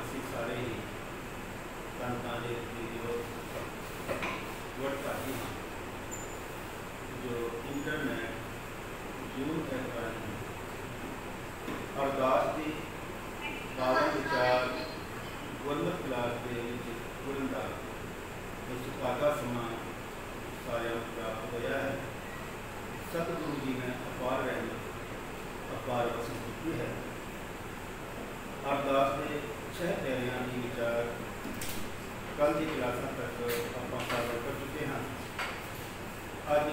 ਅਸੀਂ ਸਾਰੇ ਹੀ ਸੰਤਾਂ ਦੇ ਵੀਡੀਓ ਵਟਸਾਪੀ ਹਾਂ ਜੋ ਇੰਟਰਨੈਟ ਜੂਨ ਕਰ ਅਰਦਾਸ ਦੀ ਪਾਵਨ ਵਿਚਾਰ ਗੁਰਮਤਿ ਕਲਾਸ ਦੇ ਵਿੱਚ ਗੁਰਨ ਦਾ ਸੁਖਾਦਾ ਸਮਾਂ ਸਾਰਿਆਂ ਨੂੰ ਪ੍ਰਾਪਤ ਹੋਇਆ ਹੈ। सतगुरु जी ने अपार रहमत अपार बख्शिश की है। अरदास के 6 प्यारियां की विचार कल की क्लासा तक आप कवर कर चुके हैं। अज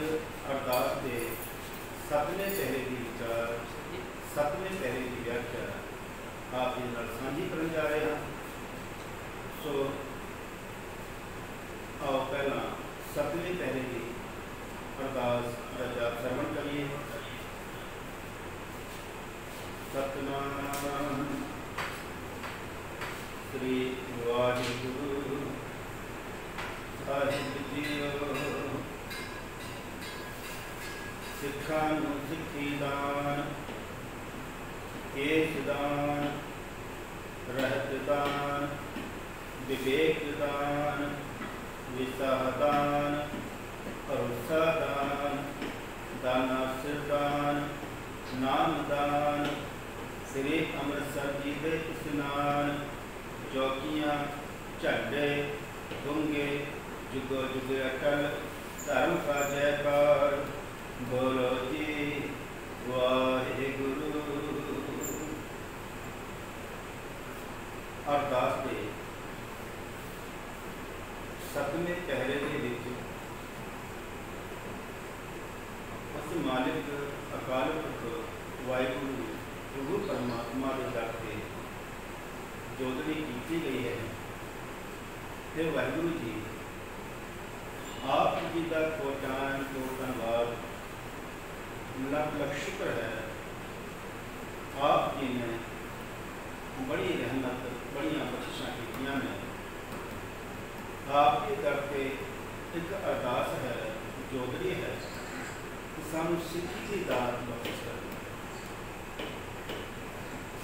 अरदास के 7वें पहरे की विचार 7वें पहरे की व्याख्या आप जी साझी करने जा रहे हैं। सो आओ पहला 7वें पहरे की अरदास जाप श्रवण करिए। सतनाम श्री वाहिगुरु साहिब जीओ सिखा नूं सिखी दान केश दान रहत दान विवेक दान विसाह दान भरोसा दान दाना सिर दान नाम दान श्री अमृतसर जी के स्नान चौकियाँ झंडे डूंगे जुगो जुग अटल धर्म का जयकार बोलो जी वाहिगुरु। अरदास के 7वें पहरे के विच मालिक अकाल पुरख वाहिगुरु गुरु परमात्मा के दर से जोदड़ी की गई है। फिर वाहिगुरु जी आप जी का पहुँचान को धन्यवाद लख लख शुक्र है। आप जी ने बड़ी रहमत बड़िया बख्शिशां कीतियां ने। आपके दर से एक अरदास है जोदड़ी है सानू सिक्खी की दात बख्श करनी।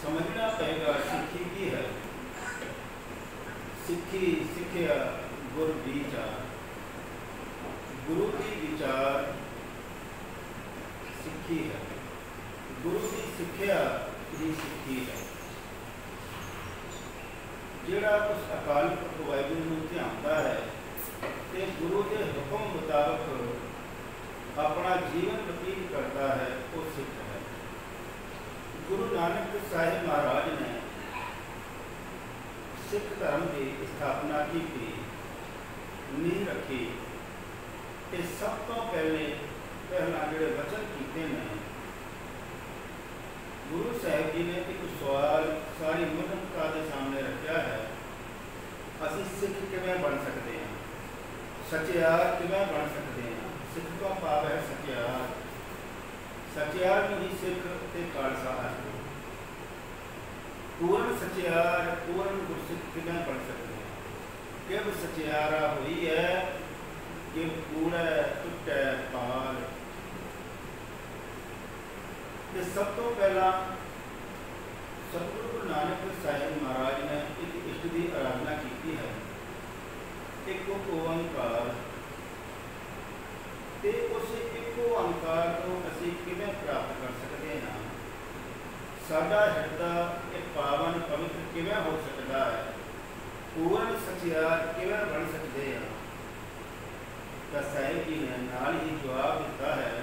समझना पड़ेगा सिक्खी की है। सिक्खी सिक्ख्या गुर विचार गुरु की विचार सिक्खी है। गुरु की सिक्ख्या ही सिक्खी है। जिहड़ा उस अकाल पुरख वाहिगुरू नूं ध्यानदा है ते गुरु के हुक्म मुताबक अपना जीवन व्यतीत करता है वो सिख है। गुरु नानक साहिब महाराज ने सिख धर्म की स्थापना की नींह रखी। ये सब तो पहला जोड़े वचन किए हैं गुरु साहिब जी ने एक सवाल सारी मनुष्यता के सामने रखा है। असी सिख किवें बन सकते हैं, सचियार किवें बन सकते हैं। सिख का भाव है सचियार। सचियार में ही सिख ते खालसा है। पूर्ण सचियार पूर्ण गुरसिख किवें बन सकते हैं। किव सचियारा हुई है कि पूरा टुटे पाल। ये सब तो पहला सतगुरु गुरु नानक साहिब महाराज ने एक इष्ट की आराधना की है। एक ओंकार ते उस एको ओंकार को असी किवें प्राप्त कर सकते हैं। साडा हिरदा एक पावन पवित्र किवें हो सकता है। पूर्ण सचियार किवें बन सकते हैं। तो साहिब जी ने नाल ही जवाब दिता है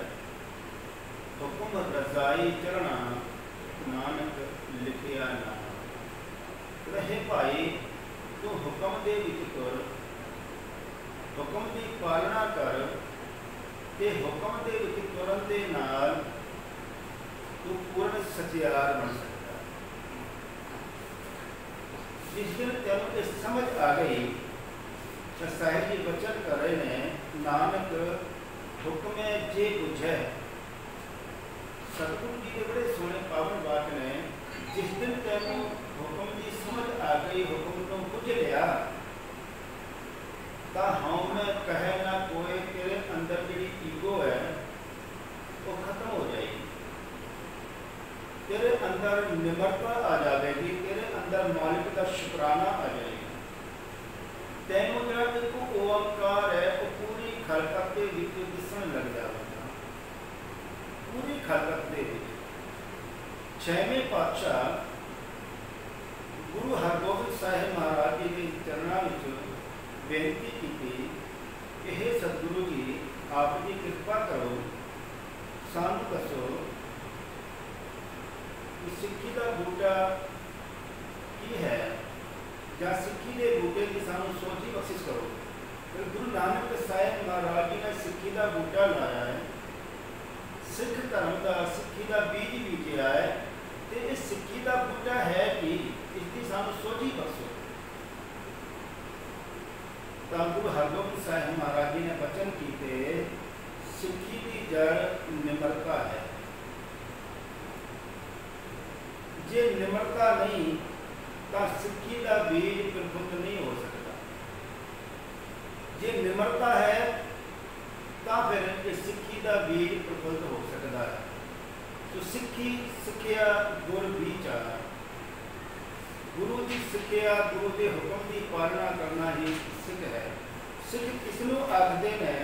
हुक्म रजाई चढ़ना नानक लिखिया नाम। रहे भाई तू हुक्म दे विच तुर हुक्म की पालना कर ते हुक्म के विच तुरन दे नाल तू पूर्ण सचियार बन सकता। जिस दिन तेन ये समझ आ गई तो साहिब जी वचन कर रहे हैं नानक हुक्म जे बुझे। सतगुरु जी के बड़े सोने पावन वाक ने जिस दिन तेन हुक्म की समझ आ गई हुक्म को बुझ लिया तो हम कहे ना कोई तेरे अंदर जी ईगो है वो खत्म हो जाएगी। तेरे अंदर निम्रता आ जाएगी। तेरे अंदर अंदर मालिक का शुकराना आ जाएगा। तैनू जो एक ओंकार है वो पूरी खलकत के विच दिसन लग जाएगा, पूरी खलकत के विच। छेवें पातशाह गुरु हरगोबिंद साहिब महाराज जी के चरणों में बेनती की कि हे सतगुरु जी, आप जी कृपा करो, सानू दसो कि सिक्खी का बूटा की है, या सिक्खी के बूटे की सानू सोच ही बख्शिश करो। तो गुरु नानक साहिब महाराज जी ने सिक्खी का बूटा लाया है, सिख धर्म का सिक्खी का बीज बीजा है, तो इस सिक्खी का बूटा है कि इसकी सानू सोच ही बख्शो। तो गुरु हरगोबिंद साहिब महाराज जी ने वचन किए, सिक्खी की जड़ निम्रता है, जे निम्रता नहीं तो सिक्खी का बीज प्रफुल्ल नहीं हो सकता। जे निम्रता है तो फिर इस सिक्खी का बीज प्रफुल्ल हो सकता है। तो सिक्खी सिक्ख्या गुर विचार, गुरु की सिक्ख्या गुरु के हुक्म की पालना करना ही सिख है। सिख किसनों आखते ने,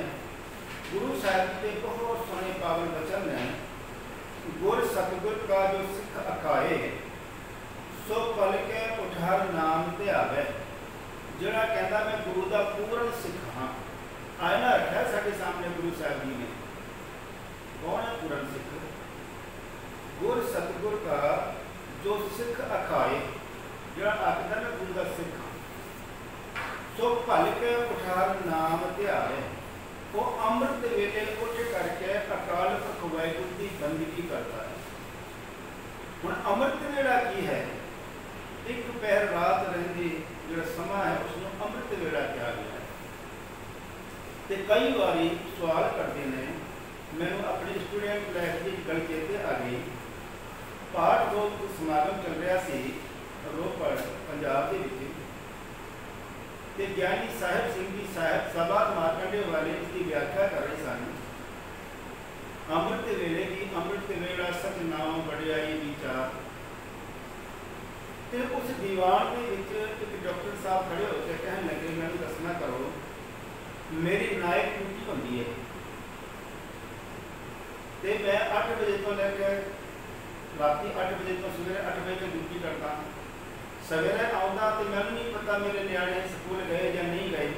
गुरु साहिब के बहुत सोहने पावन वचन ने, गुर सतगुर का जो सिख अखाए सो पल के उठार नाम ते आवे। जड़ा कहता मैं गुरु का पूर्ण सिख हाँ, आयना रखा साढ़े सामने गुरु साहब जी ने। कौन है पूर्ण सिख? गुर सतगुर का जो सिख अखाए, जड़ा आखदा मैं गुरु का सिख हाँ, सो पल के उठार नाम ते आवे। वो अमृत वेले उठ करके अकाल पुरख वाहिगुरू की बंदगी करता है। हुण अमृत वेला की है? एक पैर रात रहिंदी जो समा है उसनों अमृत वेला कहा गया है। तो कई बारी सवाल करते हैं, मैंने अपने स्टूडेंट लाइफ की गल चेते आ गई। पाठ रोज समागम चल रहा सी रोपड़ पंजाब के विच, ते ज्ञानी साहिब सिंह जी साहिब सभा मारकंडे वाले इसकी व्याख्या कर रहे सन। अमृत वेले की अमृत वेला सच नाम वडियाई विचार। ते उस दीवान के विच एक डॉक्टर साहब खड़े होकर कहने लगे, मैंने दसना करो मेरी नाइट ड्यूटी होती है, तो मैं 8 बजे तो लैके रात 8 बजे तो सवेरे 8 बजे तक ड्यूटी करता। सवेरे आउंदा तो मैंने नहीं पता मेरे नियाणे स्कूल गए या नहीं गए।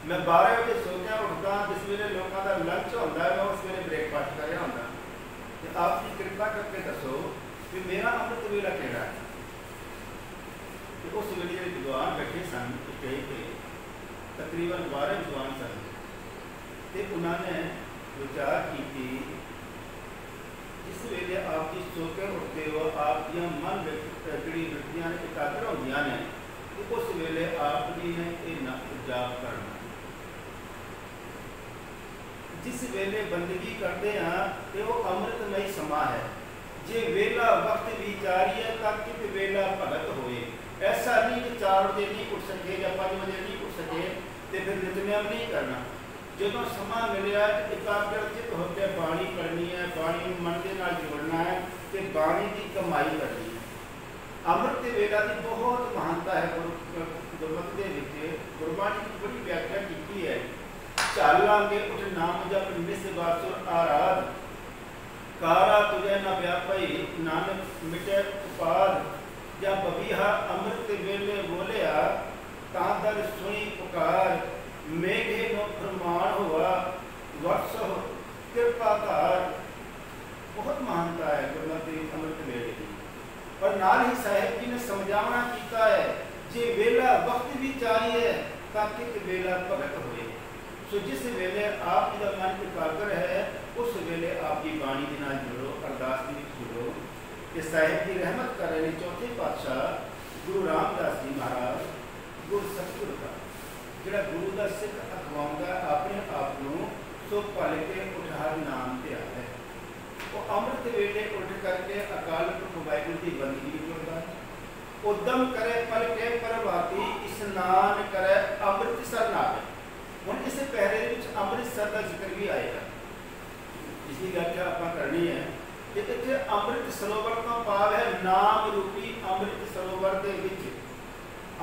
मैं 12 बजे सो के उठता, जिस वेले लोगों का लंच होता है मैं उस वेले ब्रेकफास्ट कर रहा होंदा। तो आपकी कृपा करके दसो कि मेरा अमृत वेला केड़ा है? तो उस वेले जो विद्वान बैठे सन स्टेज पे, तकरीबन 12 विद्वान सन, तो उन्होंने विचार की जिस वेले आप जी सो के उठते हो, आप मन जी वृत्तियां एकाग्र होंदियां ने, तो उस वेले आप जी ने जाप करना। जिस वेले बंदगी करते हैं तो वो अमृतमय समा है। जे वेला वक्त विचारिए तक कि वेला भगत होए। ऐसा नहीं कि 4 बजे नहीं उठ सके या 5 बजे नहीं उठ सके तो फिर नितनेम नहीं करना। जो समा मिले एकाग्रचित होकर बाणी करनी है, बाणी मन के नाल जोड़ना है, तो बाणी की कमाई करनी है। अमृत वेला की बहुत महानता है। गुरमत के गुरबाणी की बड़ी व्याख्या की है। चालांगे उठ नाम जप निस बासुर आराध, कारा तुझे न व्यापई नानक मिटे उपाद। या बबीहा अमृत वेले बोलिया तादर सुई पुकार, मेघे नो प्रमाण हुआ वर्ष कृपा धार। बहुत महानता है गुरमति अमृत वेले की। और नाल ही साहिब जी ने समझावना किया है, जे वेला वक्त भी चाहिए ताकि वेला भगत होए। सो जिस वेले आप जी का मन एकाग्र है उस वेले आप की बाणी के नाल जुड़ो, अरदास भी जुड़ो। ये साहिब जी रहमत कर रहे हैं चौथे पातशाह गुरु रामदास जी महाराज गुरु सतगुर का, जोड़ा गुरु का सिख अखवाऊंगा अपने आप को सो पल के उठार नाम ते आवे। वो अमृत वेले उठ करके अकाल पुरख वाहिगुरू की बंदगी जुड़ता है। उद्यम करे पल के प्रभाती, स्नान करे अमृतसर नावे। हुण इस पहरे अमृतसर का जिक्र भी आएगा, इसकी व्याख्या आप करनी है। ਤੇ ਇੱਥੇ ਅੰਮ੍ਰਿਤ ਸਰੋਵਰ ਤੋਂ ਭਾਵ ਹੈ ਨਾਮ ਰੂਪੀ ਅੰਮ੍ਰਿਤ ਸਰੋਵਰ ਦੇ ਵਿੱਚ।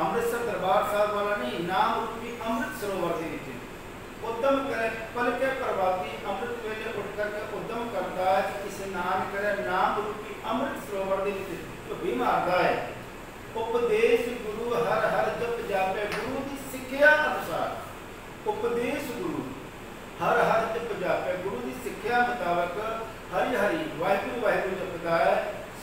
ਅੰਮ੍ਰਿਤਸਰ ਦਰਬਾਰ ਸਾਹਿਬ ਵਾਲਾ ਨਹੀਂ, ਨਾਮ ਰੂਪੀ ਅੰਮ੍ਰਿਤ ਸਰੋਵਰ ਦੇ ਵਿੱਚ उद्यम करे पल के प्रभाती अमृत वेले उठ करके उद्यम करता है कि स्नान करे नाम रूपी अमृत सरोवर दे विच तो भी मारदा है। उपदेश गुरु हर हर जप जापे गुरु की सिक्ख्या अनुसार उपदेश गुरु हर हर जप जापे गुरु की सिक्ख्या मुताबिक हरि हरि वाहिगुरु वाहिगुरु जपदा है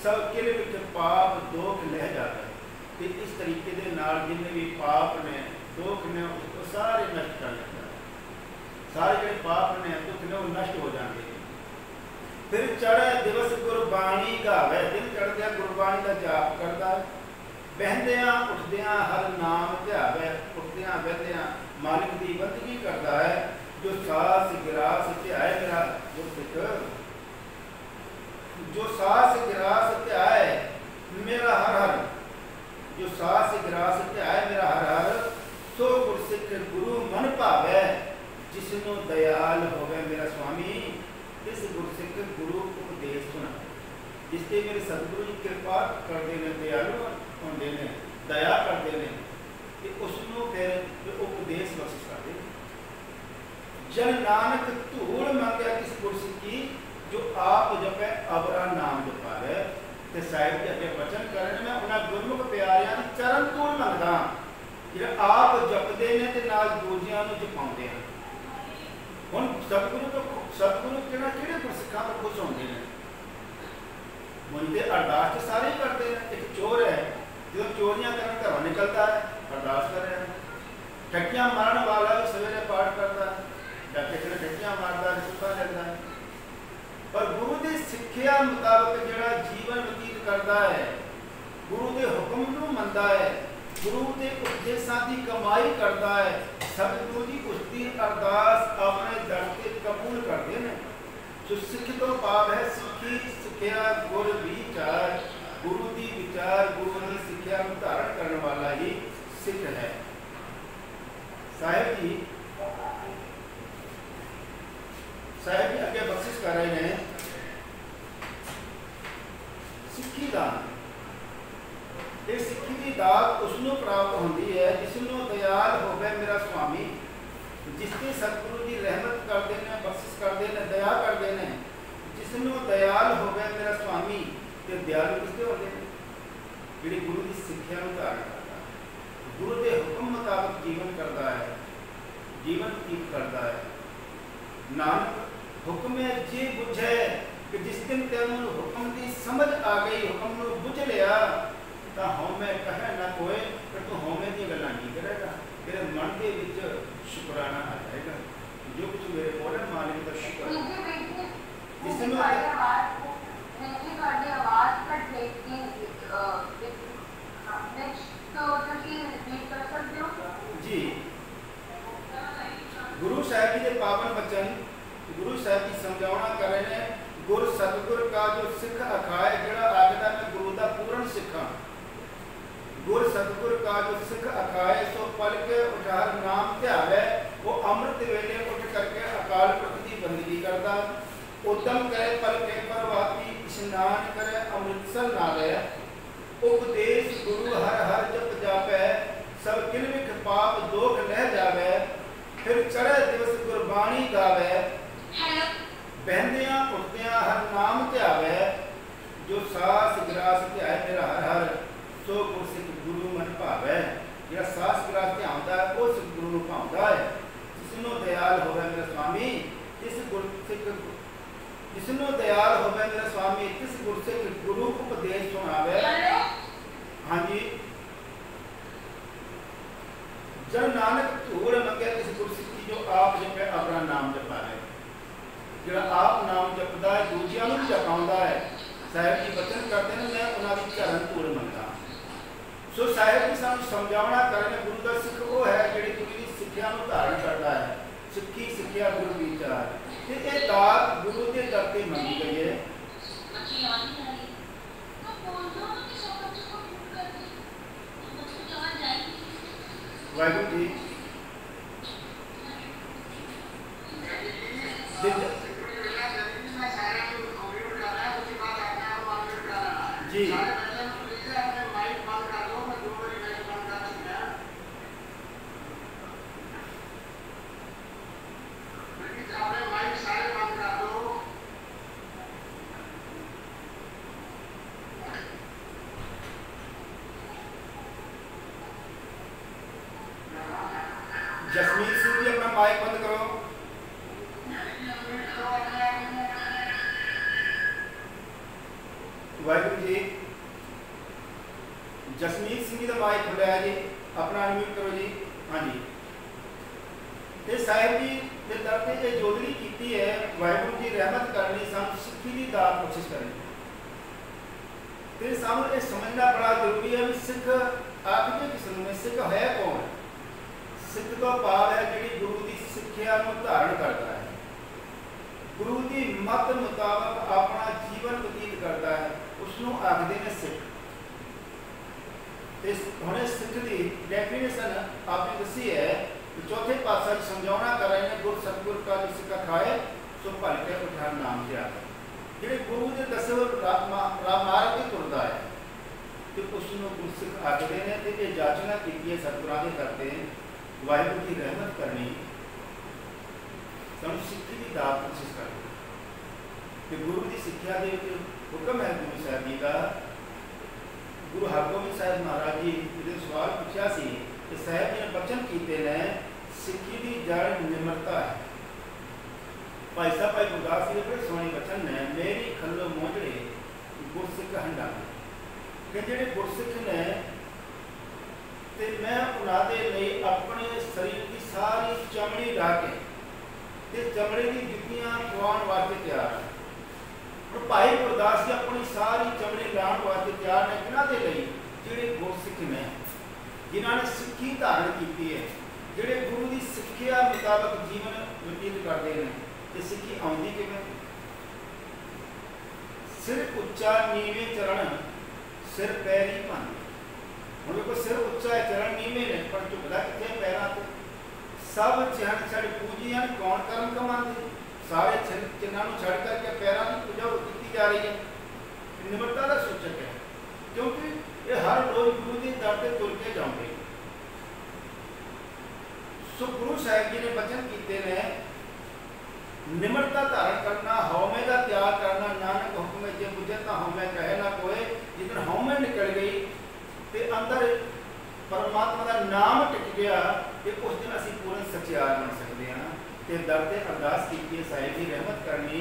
सब किल विच पाप दोख लह जाता है। ते इस तरीके दे नाल जिन्ने भी पाप ने दोख ने उसको सारे नष्ट कर लेता है। सारे जो पाप ने दुख ने वो नष्ट हो जाएंगे। फिर चढ़े दिवस गुरबाणी गावे दिन चढ़दे गुरबाणी का जाप करता है। बहंदियां उठदियां हर नाम ध्यावे उठदियां बहदियां मालिक की बंदगी करता है। जो सास गिरास ध्याए मेरा गुरसिख जो सास गिरास ध्याए मेरा हर हर जो सास गिरास ध्याए मेरा हर हर सो गुरसिख गुरु मन भावे जिसनों दयाल होवे मेरा स्वामी इस गुरसिख गुरु उपदेश सुना। जिससे मेरे सतगुरु जी कृपा करते हैं दयालु होंगे ने दया करते हैं कि उसनों फिर उपदेश बख्शिश करते हैं। जन नानक धूल मंगया किस गुरसिख की जो आप जपे अबरा नाम जपा है ते साहिब जी अगे वचन कर रहे मैं उन्हें गुरमुख प्यारियां दी चरण धूल मंगदा जिहड़ा आप जपदे ने ते नाल दूजियां नूं जपाउंदे हैं। ਹੁਣ ਸਤਿਗੁਰੂ ਕਿਹੜਾ ਕਿਹੜੇ ਗੁਰਸਿੱਖਾਂ ਤੋਂ ਖੁਸ਼ ਹੁੰਦੇ ਨੇ ਮੁੰਡੇ ਅਰਦਾਸ ਤੇ ਸਾਰੇ ਹੀ ਕਰਦੇ ਨੇ। ਇੱਕ ਚੋਰ ਹੈ ਜਦੋਂ ਚੋਰੀਆਂ ਕਰਨ ਘਰੋਂ ਨਿਕਲਦਾ ਹੈ ਅਰਦਾਸ ਕਰ ਰਿਹਾ ਹੈ। ਠੱਗੀਆਂ ਮਾਰਨ ਵਾਲਾ ਵੀ ਸਵੇਰੇ ਪਾਠ ਕਰਦਾ ਹੈ ਜਾਂ ਕਿਸੇ ਨੇ ਠੱਗੀਆਂ ਮਾਰਦਾ ਰਿਸ਼ਤਾ ਲੈਂਦਾ ਹੈ। ਪਰ ਗੁਰੂ ਦੀ ਸਿੱਖਿਆ ਮੁਤਾਬਕ ਜਿਹੜਾ ਜੀਵਨ ਬਤੀਤ ਕਰਦਾ ਹੈ ਗੁਰੂ ਦੇ ਹੁਕਮ ਨੂੰ ਮੰਨਦਾ ਹੈ गुरु के उपदेशों की कमाई करता है सतगुरु जी उसकी अरदास अपने दर से कबूल करते हैं। जो सिख तो भाव है सिक्खी सिक्ख्या गुर विचार गुरु की विचार गुरु की सिक्ख्या को धारण करने वाला ही सिख है। साहिब जी अगे बख्शिश कर रहे हैं सिक्खी दान ये सिक्खी की दात उसनों प्राप्त होती है जिसनों दयाल होवे मेरा स्वामी जिसकी सतगुरु जी रहमत करते हैं बख्शिश करते हैं दया करते हैं। जिसनों दयाल होवे मेरा स्वामी ते दयालु किसके होते हैं जिहड़े गुरु की सिक्ख्या को धारण करता है गुरु के हुक्म मुताबिक जीवन करता है जीवन व्यतीत करता है। नानक हुक्म जे बुझे कि जिस दिन तेनों हुक्म की समझ आ गई हुक्म नूं बुझ लिया तो हौमे कहे ना कोई फिर तू हौमे दी गल्लां नहीं करेगा तेरे मन के विच शुकराना आ जाएगा जो कुछ मेरे बोले मालिक का शुक्र जिसमें आवाज कट गई जी। गुरु साहब जी के पावन वचन गुरु साहब जी समझावना कर रहे हैं। गुर सतगुर का जो सिख अखाए जड़ा आखदा मैं गुरु का पूर्ण सिखा गुर सतगुर का जो सिख अखाए सो पल के उठार नाम ध्यावे वो अमृत वेले उठ करके अकाल पुरख की बंदगी करता उद्यम करे पल के प्रभाती स्नान करे अमृतसर नावे उपदेश गुरु हर हर जप जापे सब किल विख पाप दोख लह जावे फिर चढ़े दिवस गुरबाणी गावे बहंदियां उठदियां हर नाम ध्यावे जो सास गिरास ध्याए मेरा हर हर सो गुरसिख गुरु मन भावे जिहड़ा सास गिरास ध्याउंदा है उस गुरु नूं भाउंदा है। जिसनों दयाल होवे मेरा स्वामी इस गुरसिख जिसनों दयाल होवे मेरा स्वामी किस गुरसिख गुरु उपदेश सुनावे। हाँ जी जन नानक धूल मंगे किस गुरसिख की जो आप जपे अपना नाम जपा है जो आप नाम जपदा है दूजियां नूं जपाउंदा है। साहिब जी बचन करते हैं मैं उन्हां दी चरण धूल मंगा सो साहिब जी सानूं समझावना कर रहे गुरु का सिख वो है जिहड़ी गुरु की सिक्ख्या नूं धारण करता है सिक्खी सिक्ख्या गुरु विचार ते ये दात गुरु के दर ते मंगी गई है। वाहिगुरू जी जी जसमीत सिंह जी अपना माइक बंद करो। वाहिगुरू जी, जसमीत सिंह जी का माइक खुला है जी, अपना अनम्यूट करो जी। हाँ जी, ते साहिब जी ने दर ते ये जोदड़ी की है, वाहिगुरू जी रहमत करनी सानू सिक्खी की दात कोशिश करनी। ते सानू ये समझना बड़ा जरूरी है भी सिख आखिर किस में सिख है कौन। सिख तो भाव है जी गुरु की सिक्ख्या धारण करता है, गुरु की मत मुताबक अपना जीवन व्यतीत करता है, उसनों आखते हैं सिख। हमने सिख की डेफिनेशन आपने दसी है, चौथे पातशाह समझाना कर रहे हैं, गुर सतगुर का जो सिक्का खाए सो भल के उठार नाम से आए। जो गुरु के दसे मार्ग ही तुरता है तो उसनों गुरसिख आखते हैं। तो ये जाचना की सतगुरां दे करते हैं, वाहिगुरू की रहमत करनी सानू सिक्खी की दात कोशिश करनी। कि गुरु की सिक्ख्या के हुक्म है गुरु साहब जी का। गुरु हरगोबिंद साहब महाराज जी जो सवाल पूछा सी कि साहब जी ने बचन किए ने सिक्खी की जड़ निमरता है। भाई साहब भाई गुरदास जी बड़े सोहने बचन ने, मेरी खल्लो मोजड़े गुरसिख हंडा कि जेडे गुरसिख ने ते मैं उन्होंने लिए अपने शरीर की सारी चमड़ी ला के ते चमड़े की जुतियां पवाने वास्ते तैयार है। और भाई गुरदास जी अपनी सारी चमड़ी लाने वास्ते तैयार ने किन्हों के लिए जेडे गुरसिख ने, जिन्होंने सिक्खी धारण की है, जेडे गुरु की सिक्ख्या मुताबक जीवन व्यतीत करते हैं। तो सिक्खी आउंदी किवें? सिर उच्चा नीवे चरण सिर पैरी भंन। हम देखो सिर उच्चा है चरण नीवे ने, पर झुकदा किथे पैरां ते। सब चिन्ह छड़ पूजियां कौन कर्म कमांदे, सारे चिन्हां नूं छड़ करके पैरां की पूजा की जा रही है। निमरता का सूचक है, क्योंकि ये हर रोज गुरु के दर से तुर के जाओगे। सो गुरु साहिब जी ने वचन किए ने निमरता धारण करना, हौमे का त्याग करना। नानक हुक्म जे बुझे तो हौमे कहे ना कोई। जिस हौमे निकल गई तो अंदर परमात्मा का नाम टिक गया कि उस दिन असी पूर्ण सचियार बन सकते हैं। तो दर से अरदास की साहिब की रहमत करनी,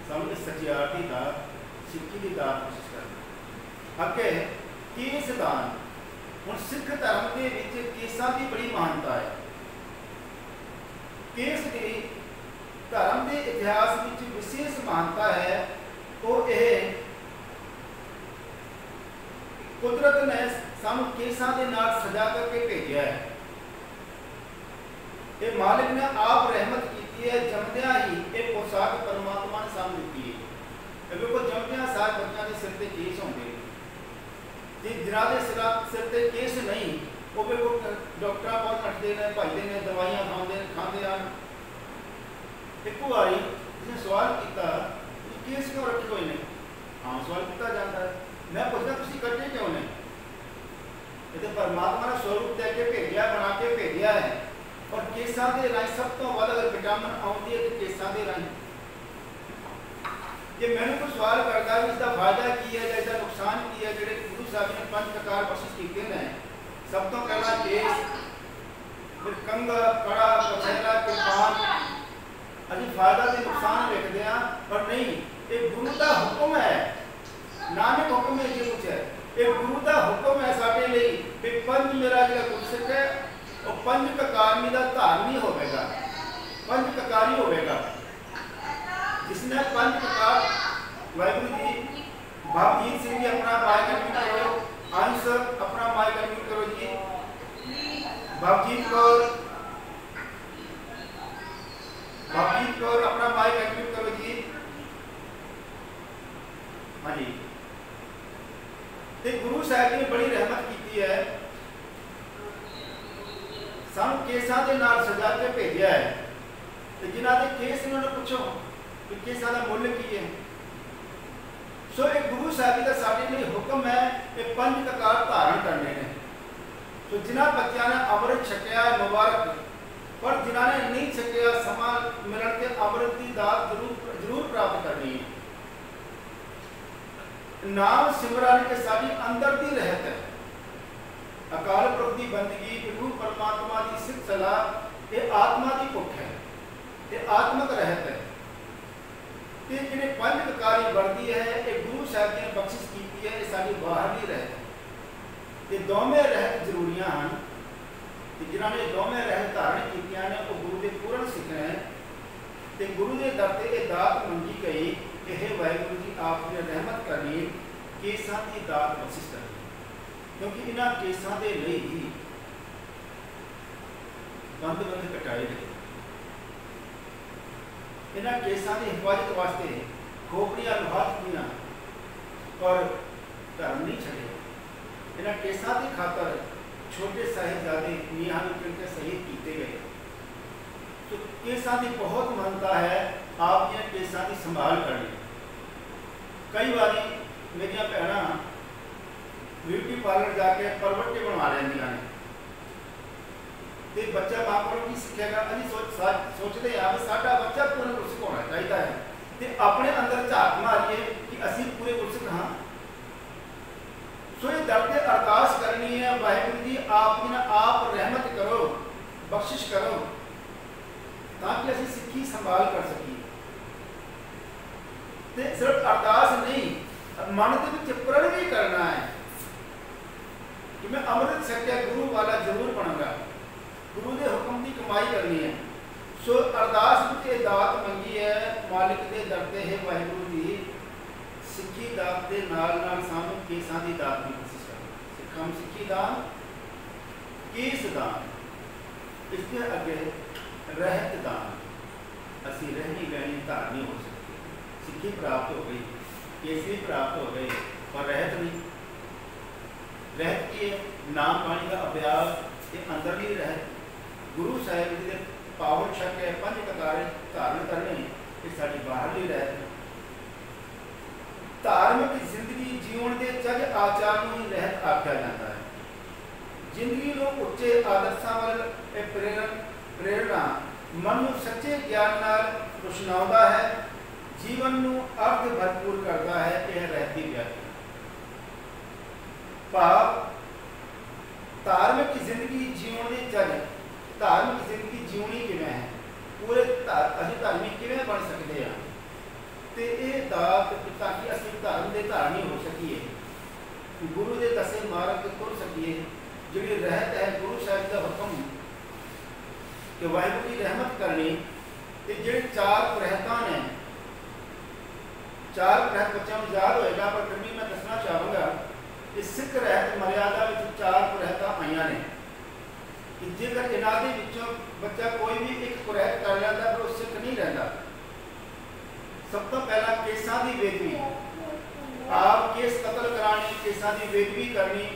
सामने सचियार की दात, सिक्खी की दात कोशिश करनी। अगे केस दान, हुण सिख धर्म के विच केसां की बड़ी महानता है। केस की धर्म के इतिहास में विशेष महानता है। तो यह कुदरत ने सानू केसां दे नाल सजा करके भेजा है। ये मालिक ने आप रहमत की है, जमदिया ही ये पोशाक परमात्मा ने सानू दी है। देखो जमदिया सार बच्चों के सिर पर केस होंगे, जिन्हों के सिर पर केस नहीं वो देखो डॉक्टर बहुत नटते हैं, भजते हैं, दवाइयां खाते हैं। एक बारी जिसने सवाल किया केस क्यों रखे हुए ने, हाँ सवाल किया जाता है। मैं पूछता तुम कटे क्यों ने? ये तो परमात्मा ने स्वरूप दे के भेजा, बना के भेजा है। और केसां दे राही सब तो वध अगर विटामिन आती है तो केसां दे राही। ये मैंने कोई सवाल करता है इसका फायदा की है, इसका नुकसान की है। जो गुरु साहब ने 5 प्रकार बख्शिश किए हैं, सब तो पहला केस, फिर कंघा, कड़ा, कछेरा, कृपान। अभी फायदा से नुकसान देखते हैं, पर नहीं ये गुरु का हुक्म है। नानक हुक्म है जो कुछ है, ये गुरु का हुक्म है साडे लई कि पंज मेरा जो गुरसिख है वो पंज ककारनी का धारनी होगा, पंज ककारी होगा। जिसने पंज ककार, वाहिगुरू जी भवजीत सिंह जी अपना माइक अनम्यूट करो, अंश अपना माइक अनम्यूट करो जी। भवजीत कौर, भवजीत कौर अपना माइक अनम्यूट करो जी। हाँ जी, तो गुरु साहब ने बड़ी रहमत की है, सानू केसां दे नाल सजा के भेजा है। तो जिन्होंने केस उन्होंने पूछो कि केसां दा मुल की है। सो एक गुरु गुरु साहब जी का साडे लिए हुक्म है कि 5 ककार धारण करने ने। तो जिन्होंने बच्चों ने अमृत छकिया मुबारक, पर जिन्होंने नहीं छकिया समा मिलने के अमृत की दात जरूर प्राप्त करनी है। नाम सिमरन के साडी अंदर दी रहत है। अकाल पुरख की बंदगी, गुरु परमात्मा की सिख सलाह ये आत्मा की भुख है, ये आत्मक रहत है। ते जिहड़े 5 ककारी वर्दी है ये गुरु साहब जी ने बख्शिश की है, ये साडी बाहरली रहत है। ये दोवें रहत जरूरियां हैं। जिन्होंने दोवें रहत धारण कीतियां ने वो गुरु के पूर्ण सिख हैं। ते गुरु के दर ते ये दात मंगी गई कि हे वाहिगुरू जी आप ने रहमत करनी, केसां की दात बख्शिश करनी, क्योंकि इन्हां केसां दे लई ही बंद कटाए गए। इन्हां केसां की हिफाजत वास्ते खोपड़ियां लुहा दित्तियां पर धर्म नहीं छड़े। इन्हां केसां की खातर छोटे साहिबजादे मियां के शहीद किए गए। तो केसां की बहुत मानता है, आप ये केसां की संभाल करनी। कई बारी मेरिया भैन ब्यूटी पार्लर जाके परवटे बनवा लेंदियां ने, ते बच्चा मां को की सीखेगा, अभी सोचते हैं भी साडा बच्चा पूरे गुरसिख होना चाहिए है, तो अपने अंदर झाक मारिए कि असी पूरे गुरसिख हाँ। सो ये दर ते अरदास करनी है, वाहिगुरू जी आप जी आप रहमत करो, बख्शिश करो, ताकि असी सिक्खी संभाल कर सकीए। ते सिर्फ अरदास नहीं, मन के विच प्रण भी करना है कि मैं अमृत छकिया गुरु वाला जरूर बनूंगा, गुरु के हुक्म की कमाई करनी है। सो अरदास में दात मंगी है मालिक के दर ते, है वाहिगुरू जी सिक्खी दात के नाल सानू केसां की दात की कोशिश करनी। सिखां सिक्खी दान, केस दान, इसके अगे रहत दान। असी रहनी बहनी धारनी हो सकती, सिक्खी प्राप्त हो गई, केस भी प्राप्त हो गए, पर रहत नहीं। रहत की नाम पानी का अभ्यास ये अंदर भी रहत। गुरु साहिब जी के पावन शक है 5 ककारे धारण करने, ये साड़ी बाहरली रहत। धार्मिक जिंदगी जीवन के जज आचार में ही रहत आख्या जाता है। जिंदगी को उच्चे आदर्शों वाल प्रेरणा मन को सच्चे ज्ञान नाल रोशनाउंदा है, जीवन को अर्थ भरपूर करता है। यह रहती व्याख्या भाव धार्मिक जिंदगी जीवन के जज, धार्मिक जिंदगी जीवनी किवें है, पूरे असीं धार्मिक किवें बन सकते हैं, तो ये दात ताकि असीं धर्म के धारणी हो सकीए, गुरु के दसे मार्ग तुर सकीए। जिहड़ी रहत है गुरु साहिब का हुक्म कि वाहिगुरू की रहमत करनी, तो जिहड़े 4 रहतां ने, 4 रहत बच्चों को याद होएगा, पर फिर भी मैं दसना चाहूँगा कि सिख रहत मर्यादा में 4 रहतां आईयां ने कि जेकर इन्हां दे विचों बच्चा कोई भी एक कुरैत कर लेंदा पर वो सिख नहीं रहता। सब तो पहला केसां की बेदबी, आप केस कतल कराने, केसां की बेदबी करनी,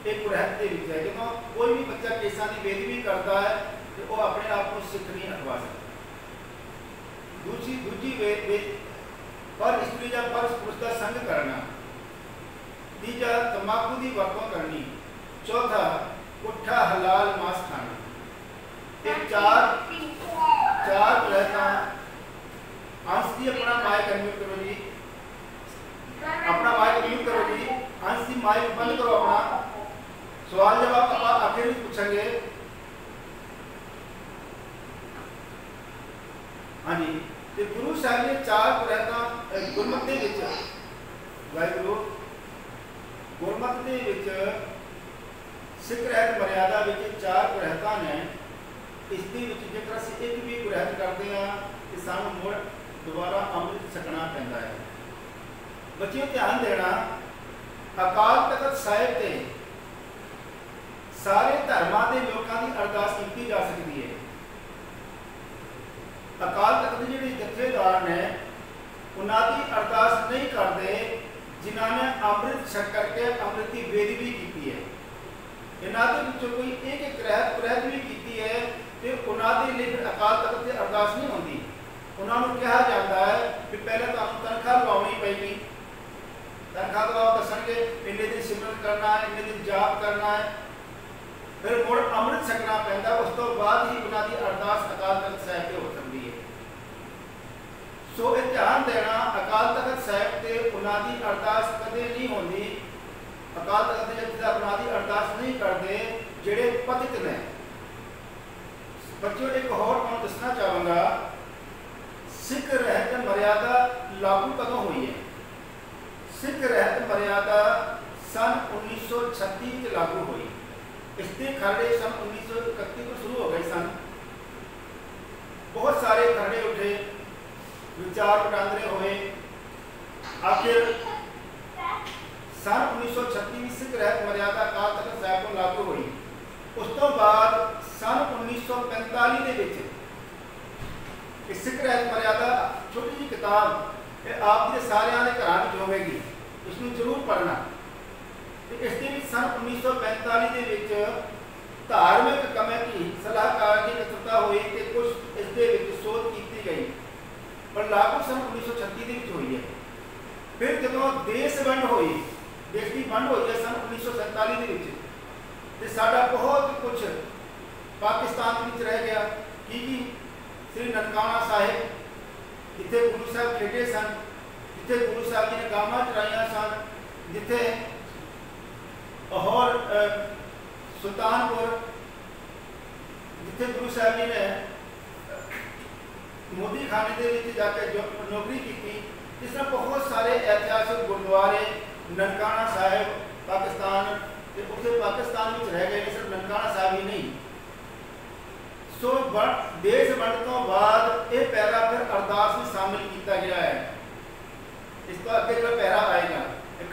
एक कुरैत दे विच है। जो कोई भी बच्चा केसां की बेदबी करता है तो वो अपने आप को सिख नहीं अखवा सकता। दूजी पर स्त्री या पर पुरुष का संग करना, तीजा तंबाकू की वरतों करनी, चौथा पुट्ठा हलाल मांस खाना। एक 4 रहता। अंश जी अपना माइक अनम्यूट करो जी, अपना माइक म्यूट करो जी, अंश जी माइक बंद करो अपना। सवाल जवाब आप आखिर में पूछेंगे। हाँ जी, तो गुरु साहब ने 4 रहता गुरमत के विच, वाहिगुरू गुरमत के विच सिख रहत मर्यादा विच 4 रहता ने। इसके जेकर असीं एक भी कुरैत करते हैं तो सानू मुड़ दोबारा अमृत छकना पैंदा है। बच्चियों ध्यान देना, अकाल तख्त साहिब ते सारे धर्मां दे लोकां दी अरदास की जा सकती है। अकाल तख्त दे जिहड़े जथेदार ने उन्हां दी अरदास नहीं करते जिन्होंने अमृत छक करके अमृत की बेदबी की है। इन्हां दे विचों कोई एक कुरैत भी की है तो उन्हां दे लिए फिर अकाल तख्त ते अरदास नहीं होती। उन्होंने कहा जाता है कि पहले तो तनख्वाह लवानी पेगी, तनख्वाह तो आप दसणगे इन्ने दिन सिमरन करना है, इन्ने दिन जाप करना है, फिर मुड़ अमृत छकना पैंदा। उस तो बाद ही उन्हों की अरदास अकाल तख्त साहिब से हो सकती है। सो ये ध्यान देना, अकाल तख्त साहिब से उन्हों की अरदास कदे नहीं होती। अकाल तख्त के जत्था उन्हों की अरदास नहीं करते जेड़े पतित ने। बच्चों एक होर मैं दसना चाहूँगा, सिख रहत मर्यादा लागू कदों हुई है? सिख रहत मर्यादा सन 1936 लागू हुई। इसके खरड़े सन 1931 को शुरू हो गए सन। बहुत सारे खरड़े उठे, विचार वटांदरे हुए। आखिर सन 1936 में सिख रहत मर्यादा अकाल तख्त साहिब को लागू हुई। उस तो बाद सन 1945 के सिख रहत मर्यादा छोटी जी किताब आप जी सारिਆਂ ਦੇ ਘਰਾਂ ਵਿੱਚ ਹੋਵੇਗੀ, इसमें जरूर पढ़ना। इसके सन 1945 के विच धार्मिक कमेटी सलाहकार की नेतृत्व हुई कि कुछ इसके शोध की गई, पर लागू सन 1936 के हुई है। फिर जो देश वंड हुई, देश की वंड हुई है सन 1947 के, साडा बहुत कुछ पाकिस्तान में रह गया। की श्री ननकाना साहिब जिथे गुरु साहब खेडे सन, जिथे गुरु साहब जी ने गावां चराइया सन, जिथे लाहौर सुल्तानपुर जिथे गुरु साहब जी ने मोदी खाने के जाकर जो नौकरी की। इस तरह बहुत सारे ऐतिहासिक गुरुद्वारे ननकाना साहिब पाकिस्तान उसे पाकिस्तान में रह गए, सिर्फ ननकाना साहिब ही नहीं। सो देश वंड तो बाद यह पैरा फिर अरदास में शामिल किया गया है। इस तो अगे जो पैरा आएगा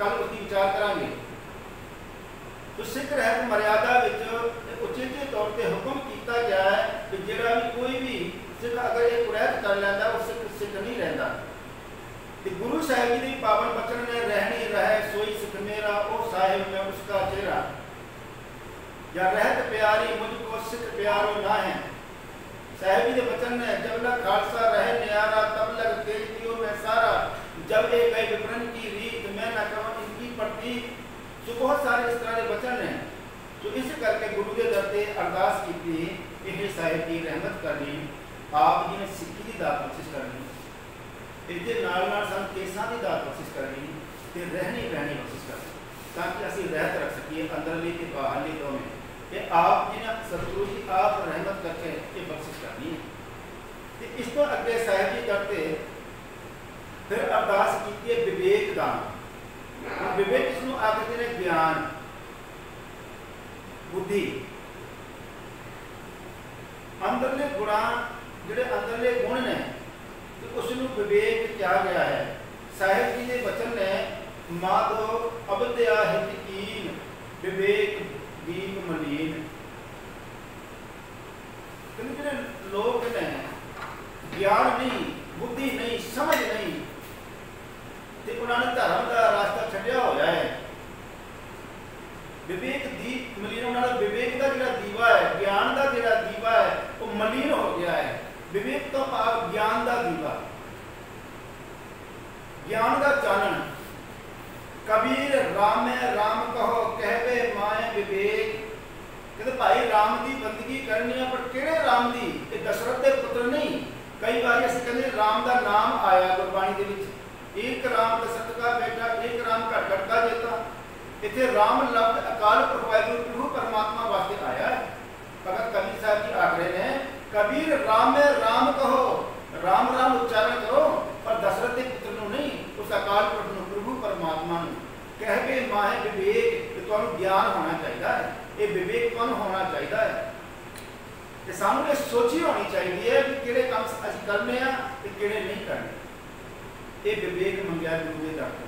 कल उसकी विचार करांगे। तो सिख रहत मर्यादा उचेचे तौर पर हुक्म किया गया है कि जो भी कोई भी सिख अगर एक कुरैत कर लेता वो सिख नहीं रहता। गुरु साहिब जी की पावन बचन ने रहनी रहे सोई सिख मेरा, ओ साहिब में उसका चेहरा, या रहत प्यारी मुझको सिख प्यारो ना है। साहिब जी के वचन ने जब लग खालसा रहे न्यारा, तब लग तेज दियो में सारा, जब एक गए विपणन की रीत मैं न कहूँ इनकी पड़ती। जो बहुत सारे इस तरह के वचन हैं। तो इस करके गुरु के दर से अरदास की ये साहिब की रहमत करनी, आप जी ने सिक्खी की दात बख्शिश करनी, इसके नाल सन केसां की दात बख्शिश करनी, तो रहनी बहनी बख्शिश करनी, ताकि असीं रहत रख सकिए अंदरली ते बाहरली दोवें। कि आप जी ने सतगुरु जी आप रहमत करके ये बख्शिश करनी है। तो इस तो अगे साहिब जी करते फिर अरदास की विवेक दान। विवेक इसनों आखते ने ज्ञान बुद्धि, अंदरले गुणा जिहड़े अंदरले गुण ने तो उसनों विवेक कहा गया है। साहिब जी के वचन ने माधो अबदया हितकीन विवेक दीप मलीन। जो लोग ने ज्ञान नहीं, बुद्धि नहीं, समझ नहीं, तो उन्होंने धर्म का रास्ता छड्या होया है। विवेक दीप मलीन, उन्होंने विवेक का जो दीवा है, ज्ञान का जो दीवा है वो मलीन हो गया है। विवेक तो भाव ज्ञान का दीवा, ज्ञान का चानन। कबीर रामे राम कहो कहवे माए विवेक। कहते भाई राम की बंदगी करनी है, पर किहड़े राम की? दशरथ के पुत्र नहीं। कई बार असीं कहते राम का नाम आया गुरबाणी के विच, एक राम दशरथ का बेटा, एक राम का घटका जेता। इत्थे राम लफ्ज अकाल पुरख वाहिगुरू प्रभु परमात्मा वास्ते आया है। भगत कबीर साहब जी आख रहे हैं कबीर रामे राम कहो, राम राम उच्चारण करो, पर दशरथ के पुत्र नूं नहीं, उस अकाल पुरख नूं प्रभु परमात्मा नूं कहवे माहे विवेक। तुहानूं ज्ञान होना चाहिए है, ये विवेक तुहानूं होना चाहिए है। तो सानूं ये सोची होनी चाहिए है कि किहड़े काम असीं करने आ ते किहड़े नहीं करने। ये विवेक मंगिया गुरु के दर ते,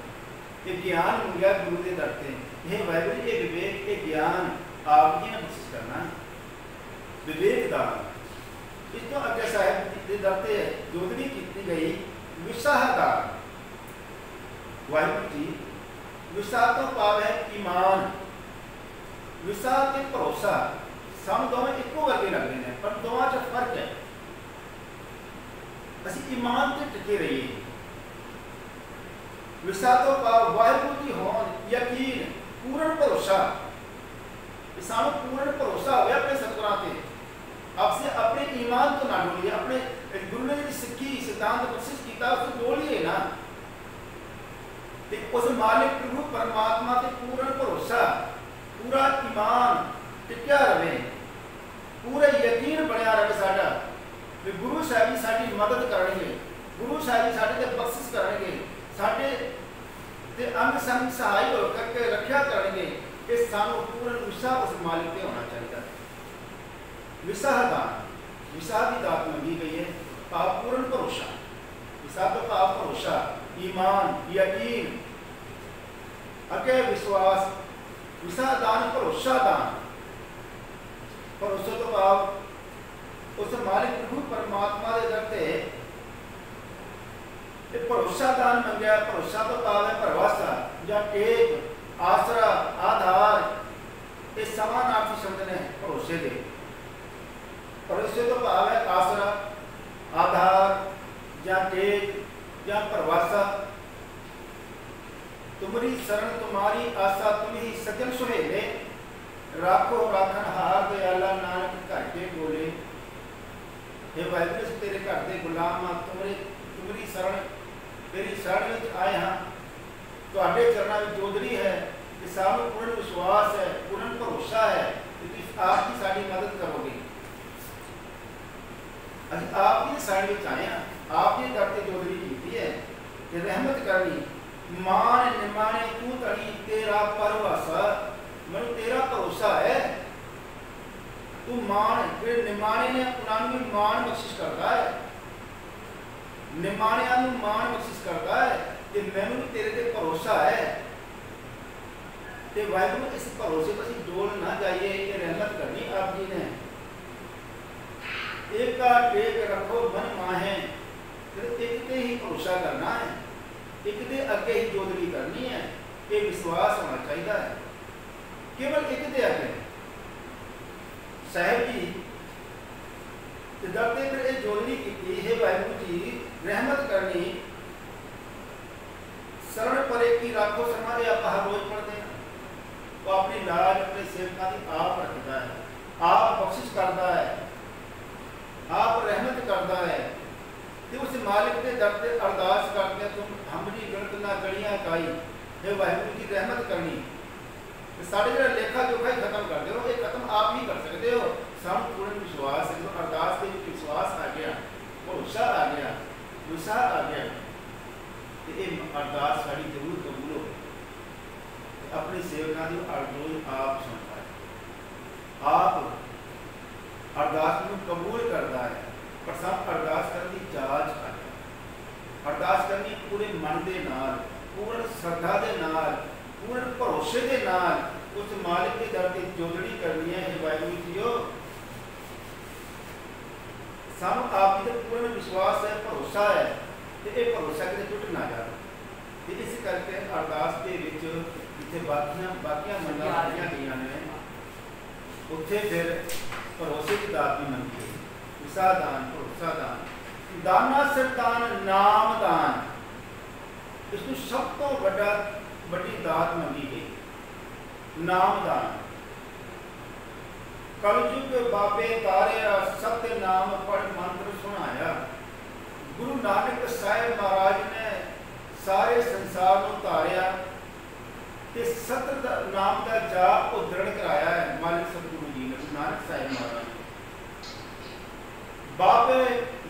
ये ज्ञान मंगिया गुरु के दर ते। ये वाहिगुरू ये विवेक ये ज्ञान आप जी ने बख्शिश करना विवेक दान। इस तो अगे साहिब के दर ते जोदड़ी की गई विसाह दान। वाहिगुरू जी विसाह तो भाव है ईमान, विसाह ते भरोसा। सानूं दोवें इक्को वर्गे लगते हैं, पर दोवां च फर्क है। असीं ईमान ते टिके रहिए। विसा तो भाव वाहिगुरू की होन यकीन पूर्ण भरोसा सानू पूर्ण भरोसा हो अपने सतगुरां ते आपसे अपने ईमान तो ना डोलिए अपने गुरु ने जी सिक्खी सिद्धांत बख्शिश किया उसको डोलिए ना उस मालिक प्रभु परमात्मा ते पूर्ण भरोसा पूरा ईमान टिक्या रहे पूरा यकीन बनया रहे साडा भी गुरु साहब जी साडी मदद करेंगे गुरु साहब जी साडे ते बख्शिश करेंगे साडे ते अंग संग सहाय हो करके रक्षा करेंगे ये सानू पूर्ण विश्वास उस मालिक पे होना चाहिए विसाह दान विसाह की दात मंगी गई है भाव पूर्ण भरोसा विसाह तो भाव भरोसा ईमान यकीन अगे विश्वास विसाह दान भरोसा दान भरोसा तो भाव उस मालिक प्रभु परमात्मा के दर ते भरोसा दान मंगया भरोसा तो भाव है भरवासा या टेक आसरा आधार ये समानार्थी शब्द ने भरोसे के भरोसे तो भाव है आसरा आधार या टेक या भरवासा तुम्हारी शरण तुम्हारी आशा तुम्ही सज्जन सुहेले राखो राखन हार दयाला नानक घर के बोले हे वाहिगुरू तेरे घर के गुलाम तुम्हारी शरण तेरी शरण में आए हाँ तुहाडे चरणों में जोदरी है कि सानू पूर्ण विश्वास है पूर्ण भरोसा है कि तुम आप ही साडी मदद करोगे अभी आप ही साइड में आए हैं आप ही दर ते जोदरी की है कि रहमत करनी मान निमाने तू तड़ी तेरा परवासा मैं तेरा भरोसा है तू मान फिर निमाने ने उन्होंने मान बख्शिश करता है निमाणिया मान बख्शिश करता है कि मैनू भी तेरे ते भरोसा है ते वाहिगुरू इस भरोसे पर असीं डोल ना जाइए ये रहमत करनी आप जी ने एक का टेक रखो मन माहे फिर एक ते ही भरोसा करना है एक दे अगे ही जोदरी करनी है ये विश्वास होना चाहिए है केवल एक दे अगे साहब जी दरते फिर ये जोदरी की है वाहिगुरू जी रहमत करनी शरण परे की राखो शर्मा ये आप हर रोज पढ़ते हैं वो अपनी लाज अपने सेवका की आप रखता है आप बख्शिश करता है आप रहमत करता है कि उस मालिक के दर से अरदास करते तुम हमरी गणत ना गड़ियां काई हे वाहिगुरू की रहमत करनी साढ़े जो लेखा जोखा ही खत्म कर दो ये खत्म आप ही कर सकते हो सब पूर्ण विश्वास है जो अरदास के विश्वास आ गया भरोसा आ गया विश्वास आ गया कि ये अरदास साड़ी जरूर कबूल हो अपनी सेवका की अरदोज आप सुनता है आप अरदास को कबूल करता है पर सब अरदास करने की जांच करता है अरदास करनी पूरे मन के नाल पूर्ण श्रद्धा के नाल पूर्ण भरोसे के नाल उस मालिक के दर की जोदड़ी करनी है वाहिगुरू जीओ सानू आप जी पूर्ण विश्वास है भरोसा है तो ये भरोसा कितने टुट ना जाए इस करके अरदास के जिथे बाकियां मंगां आईयां गईयां ने उत्थे फिर भरोसे की दात भी मंगी है विसा दान भरोसा दान दाना सिर दान नाम दान इसको सब तो बड़ी दात मंगी गई नाम दान कलयुग बाबे तारिया सत्य नाम पढ़ मंत्र सुनाया गुरु नानक साहिब महाराज ने सारे संसार को तारिया सत्य नाम का जाप को दृढ़ कराया है मालिक सतगुरु जी ने नानक साहिब महाराज बाबे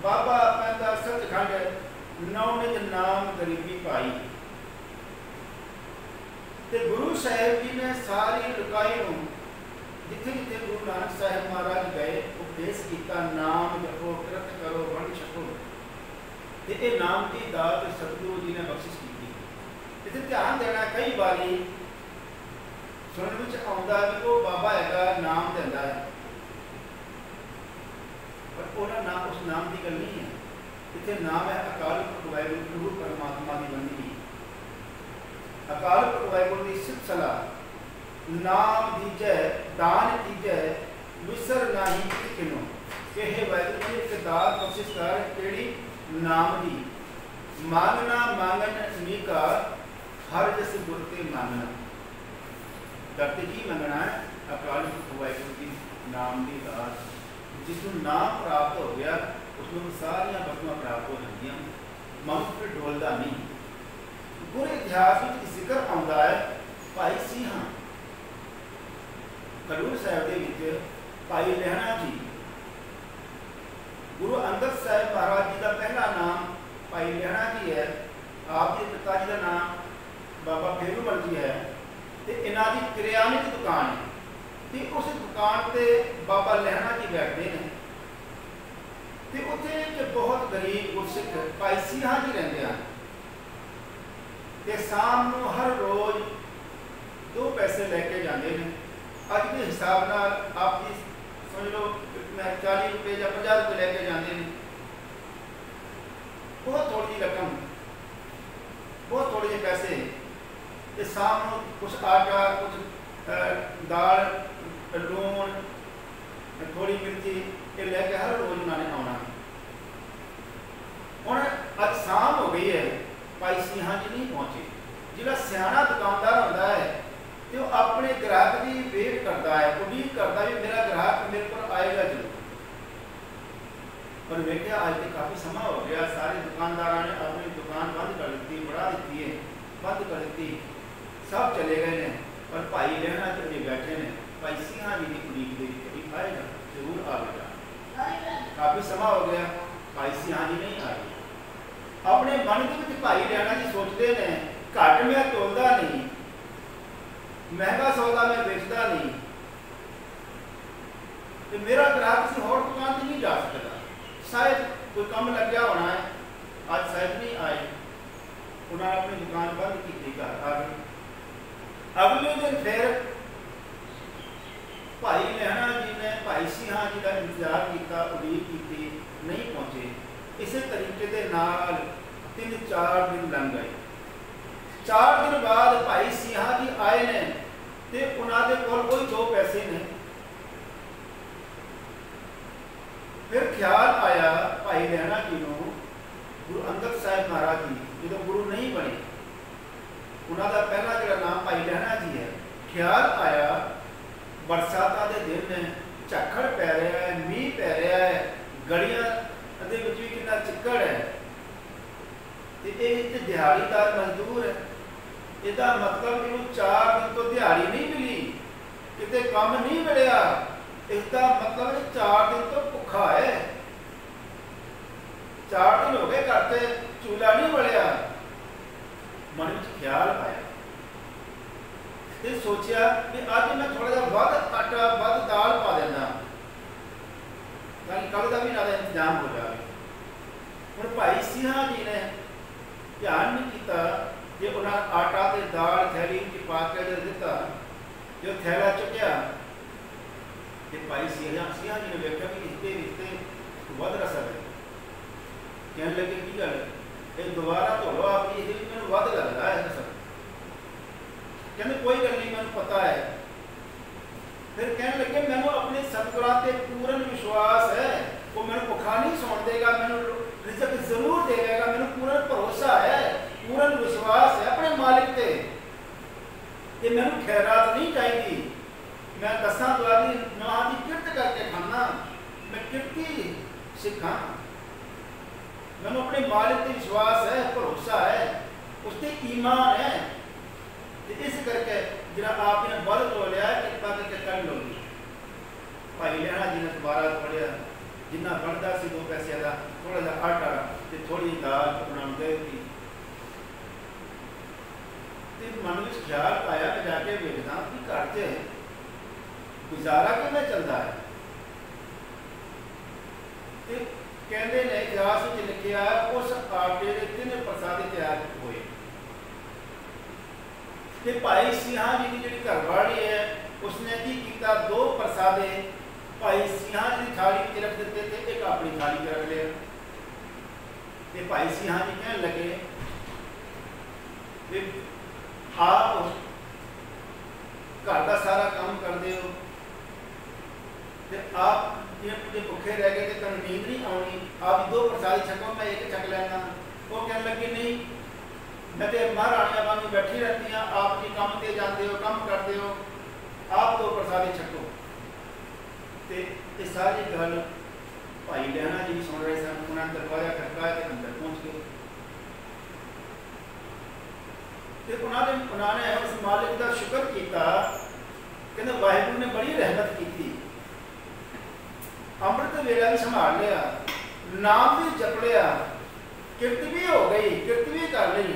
बाबा पैदा सचखंड नौनित नाम गरीबी पाई ते गुरु साहिब जी ने सारी लुकाई नूं जिथे जिथे गुरु नानक साहिब महाराज गए उपदेश किया नाम जपो कृत करो वंड छको ते ये नाम की दात सतगुरु जी ने बख्शिश की इसे ध्यान देना कई बारी सुनने में आउंदा कि वो बाबा हैगा नाम देंदा है पर ओना नाम उस नाम की गल नहीं है इतने नाम है अकाल पुरख वाहिगुरू प्रभु परमात्मा की बंदगी अकाल पुरख वाहिगुरू की सिर्फ सलाह नाम दीजै दान दीजै विसर नाही किनो के हे वाहिगुरू ने एक दात बख्शिश कर केड़ी नाम दी मांगना मांगन नीका हर जस गुर के मानना। धरती की मंगना है अकाल पुरख वाहिगुरू जी नाम की दास। जिसनों नाम प्राप्त हो गया उसनों सारिया वस्तुआं प्राप्त हो जाएंगियां, मन फिर डोलता नहीं। पूरे इतिहास में जिक्र आता है भाई सिंह खडूर साहब के विच भाई लहणा जी, गुरु अंगद साहब महाराज जी का पहला नाम भाई लहणा जी है, आपके पिता जी का नाम बाबा फेरूमल जी है। तो इन्हों की किरयाने की दुकान है, तो उस दुकान से बाबा लहणा जी बैठते हैं। तो उत्थे एक बहुत गरीब गुरसिख भाई सिंह जी रहते हैं। तो शाम को हर रोज 2 पैसे लैके जाते हैं। अज के हिसाब नाल आप जी समझ लो 40 रुपये या 50 रुपये लैके जाते हैं। बहुत थोड़ी जी रकम, बहुत थोड़े जे पैसे। तो शाम को कुछ आटा, कुछ दाल, लून, थोड़ी मिर्ची ये लैके हर रोज उन्होंने आना। हुण अज शाम हो गई है, भाई सिंह जी नहीं पहुंचे। जिहड़ा सियाणा दुकानदार होंदा है तो अपने ग्राहक की वेट करता है, उम्मीद करता है मेरा ग्राहक मेरे पर आएगा जरूर। पर वेख्या अज तो काफ़ी समा हो गया, सारे दुकानदारों ने अपनी दुकान बंद कर दी, बढ़ा दी है, बंद कर दी, सब चले गए हैं। पर भाई लहणा जी अजे बैठे ने, भाई सिंह जी की उम्मीद कभी आएगा जरूर आएगा। काफ़ी समा हो गया, भाई सिंह जी नहीं आए। अपने मन के भाई लहणा जी सोचते हैं घट मैं तोलता नहीं, महंगा सौदा मैं बेचता नहीं, तो मेरा ग्राहक किसी होर दुकान पर नहीं जा सकता। शायद कोई कम लग गया होना है, आज शायद नहीं आए। उन्होंने अपनी दुकान बंद की, घर आ गए। अगले दिन फिर भाई लहणा जी ने भाई सिंह जी का इंतजार किया, उम्मीद की, नहीं पहुंचे। इस तरीके के नाल 3-4 दिन लंघ गए। 4 दिन बाद भाई सिंह जी आए ने, तो उन्होंने कोल कोई 2 पैसे ने। फिर ख्याल आया भाई लहणा जी को, गुरु अंगद साहब महाराज जी जो गुरु नहीं बने, उन्होंने पहला जो नाम भाई लहणा जी है। ख्याल आया बरसात के दिन ने, झक्खड़ पै रहा है, मीह पै रहा है, गलियां भी कितना चिक्कड़ है, तो ये दिहाड़ीदार मजदूर है। इसका मतलब इन्हों 4 दिन तो दिहाड़ी नहीं मिली, कितने काम नहीं मिलया। इसका मतलब 4 दिन तो भुखा है। 4 दिन हो गए घर से चूल्हा नहीं बलिया। मन में ख्याल आया, तो सोचा कि अज मैं थोड़ा जिहा वध आटा वध दाल पा देना, ताकि कल का भी ना इंतजाम हो जाए। हुण भाई सिंह जी ने ध्यान नहीं किया, जो उन्हें आटा ते दाल थैली च पा के जो दिता, जो थैला चुकया, तो भाई सिंह जी ने देखा कि इसके रिश्ते वध रसद है। कहने लगे की गल ये दोबारा धो लो आप, ये मैं वध लगता है रसद। कहते कोई गल नहीं, मैं पता है। फिर कहने लगे मैंने अपने सतगुरां ते पूर्ण विश्वास है, वो मैंने भुखा नहीं सौण देगा, मैंने रिजक जरूर देगा, मैंने पूर्ण भरोसा है, पूर्ण विश्वास है अपने मालिक ते। ये मैंने खैरात नहीं चाहिए, मैं 10 द्वारी नां की किरत करके खाना, मैं किरती सिखा। मैंने अपने मालिक ते विश्वास है, भरोसा है, उसते ईमान है। इस करके जिना आपने बल तो लिया कृपा करके कर लो। भाई लहणा जी ने दोबारा पढ़िया, जिन्ना बनता सी 2 पैसे का थोड़ा सा आटा ते थोड़ी दाल बना दे दी। मन में ख्याल आया कि जाके वेखदा कि घर च गुजारा किवें चलता है। कहते ने इतिहास में लिखा उस आटे के 3 प्रसाद तैयार हुए। तो भाई सिंह जी की जी घरवाली है उसने की किया 2 प्रसादे भाई सिंह जी की थाली में रख देते थे, एक अपनी थाली में रख लिया। तो भाई सिंह जी कहने लगे आप घर का सारा काम करते हो, तो आप जो भुखे रह गए तो तुम नींद नहीं आनी, आप 2 प्रसाद छको, मैं एक छक लेना। वो कहने लगे नहीं, मैं तो महाराणिया वांग बैठी रहना, तो उन्होंने उस मालिक का शुक्र किया, कहते वाहिगुरू ने बड़ी रहमत की, अमृत वेला भी संभाल लिया, नाम भी जप लिया, किरत भी हो गई, किरत भी कर ली,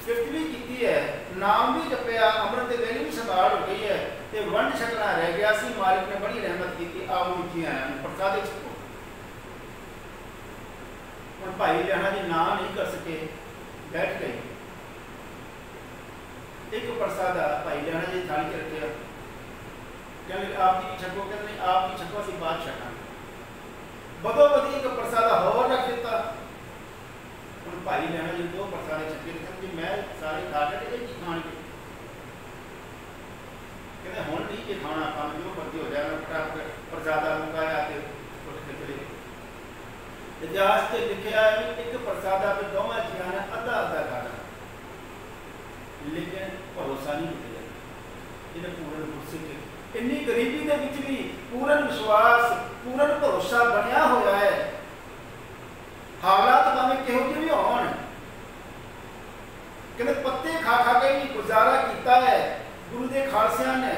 किरत भी की है, नाम भी जपया, अमृत वेले भी संभाल हो गई है, तो वंड छकना रह गया सी। मालिक ने बड़ी रहमत की, आओ नीचे आया प्रसाद छको। हम भाई लैणा जी ना नहीं कर सके, बैठ गए। एक प्रसादा भाई लैणा जी थाली च रखा, कहने आप जी छको, कहते नहीं आप जी छको, असं बाद छका। बदो बदी एक प्रसादा होर रख दिता। हम भाई लैणा जी दो प्रसादे छके, जी मैं सारे खा के एक ही खाने, कहते हुण नहीं कि खाना, काम जो मर्जी हो जाए, फटाफट प्रसादा मुकाया तो उठ के चले गए। इतिहास से लिखा है कि एक प्रसादा पे दोवें जिया ने अद्धा अद्धा खाना, लेकिन भरोसा नहीं किया, इन्हें पूर्ण गुरसिख इन्नी गरीबी के विच भी पूर्ण विश्वास, पूर्ण भरोसा बनया होया है। हालात भावें किहो जिहे भी होण, कहते पत्ते खा खा के भी गुजारा किया है। गुरु के खालसिया ने,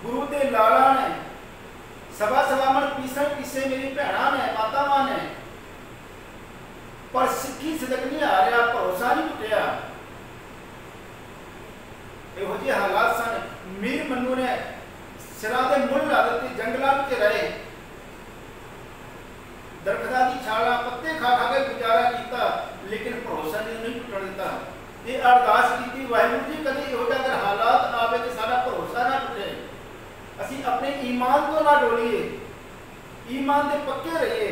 गुरु के लाला ने, सवा सवा मन पीसन पीसे मेरी भैणा ने, मातावां ने, पर सिक्खी सिदक नहीं आ रहा, भरोसा नहीं टुटिया। इहो जिहे हालात सन। मीर मन्नू ने सिरां दे मुल ला दित्ते, जंगलों में रहे, दरखतां दी छालां पत्ते खा खा के गुजारा किया, लेकिन भरोसा नहीं टुटण दिता। ये अरदास की, वाहिगुरू जी कभी इहो जिहा अगर हालात आवे तो साडा भरोसा ना टुटे, असीं अपने ईमान तो ना डोलीए, ईमान दे पक्के रहिए,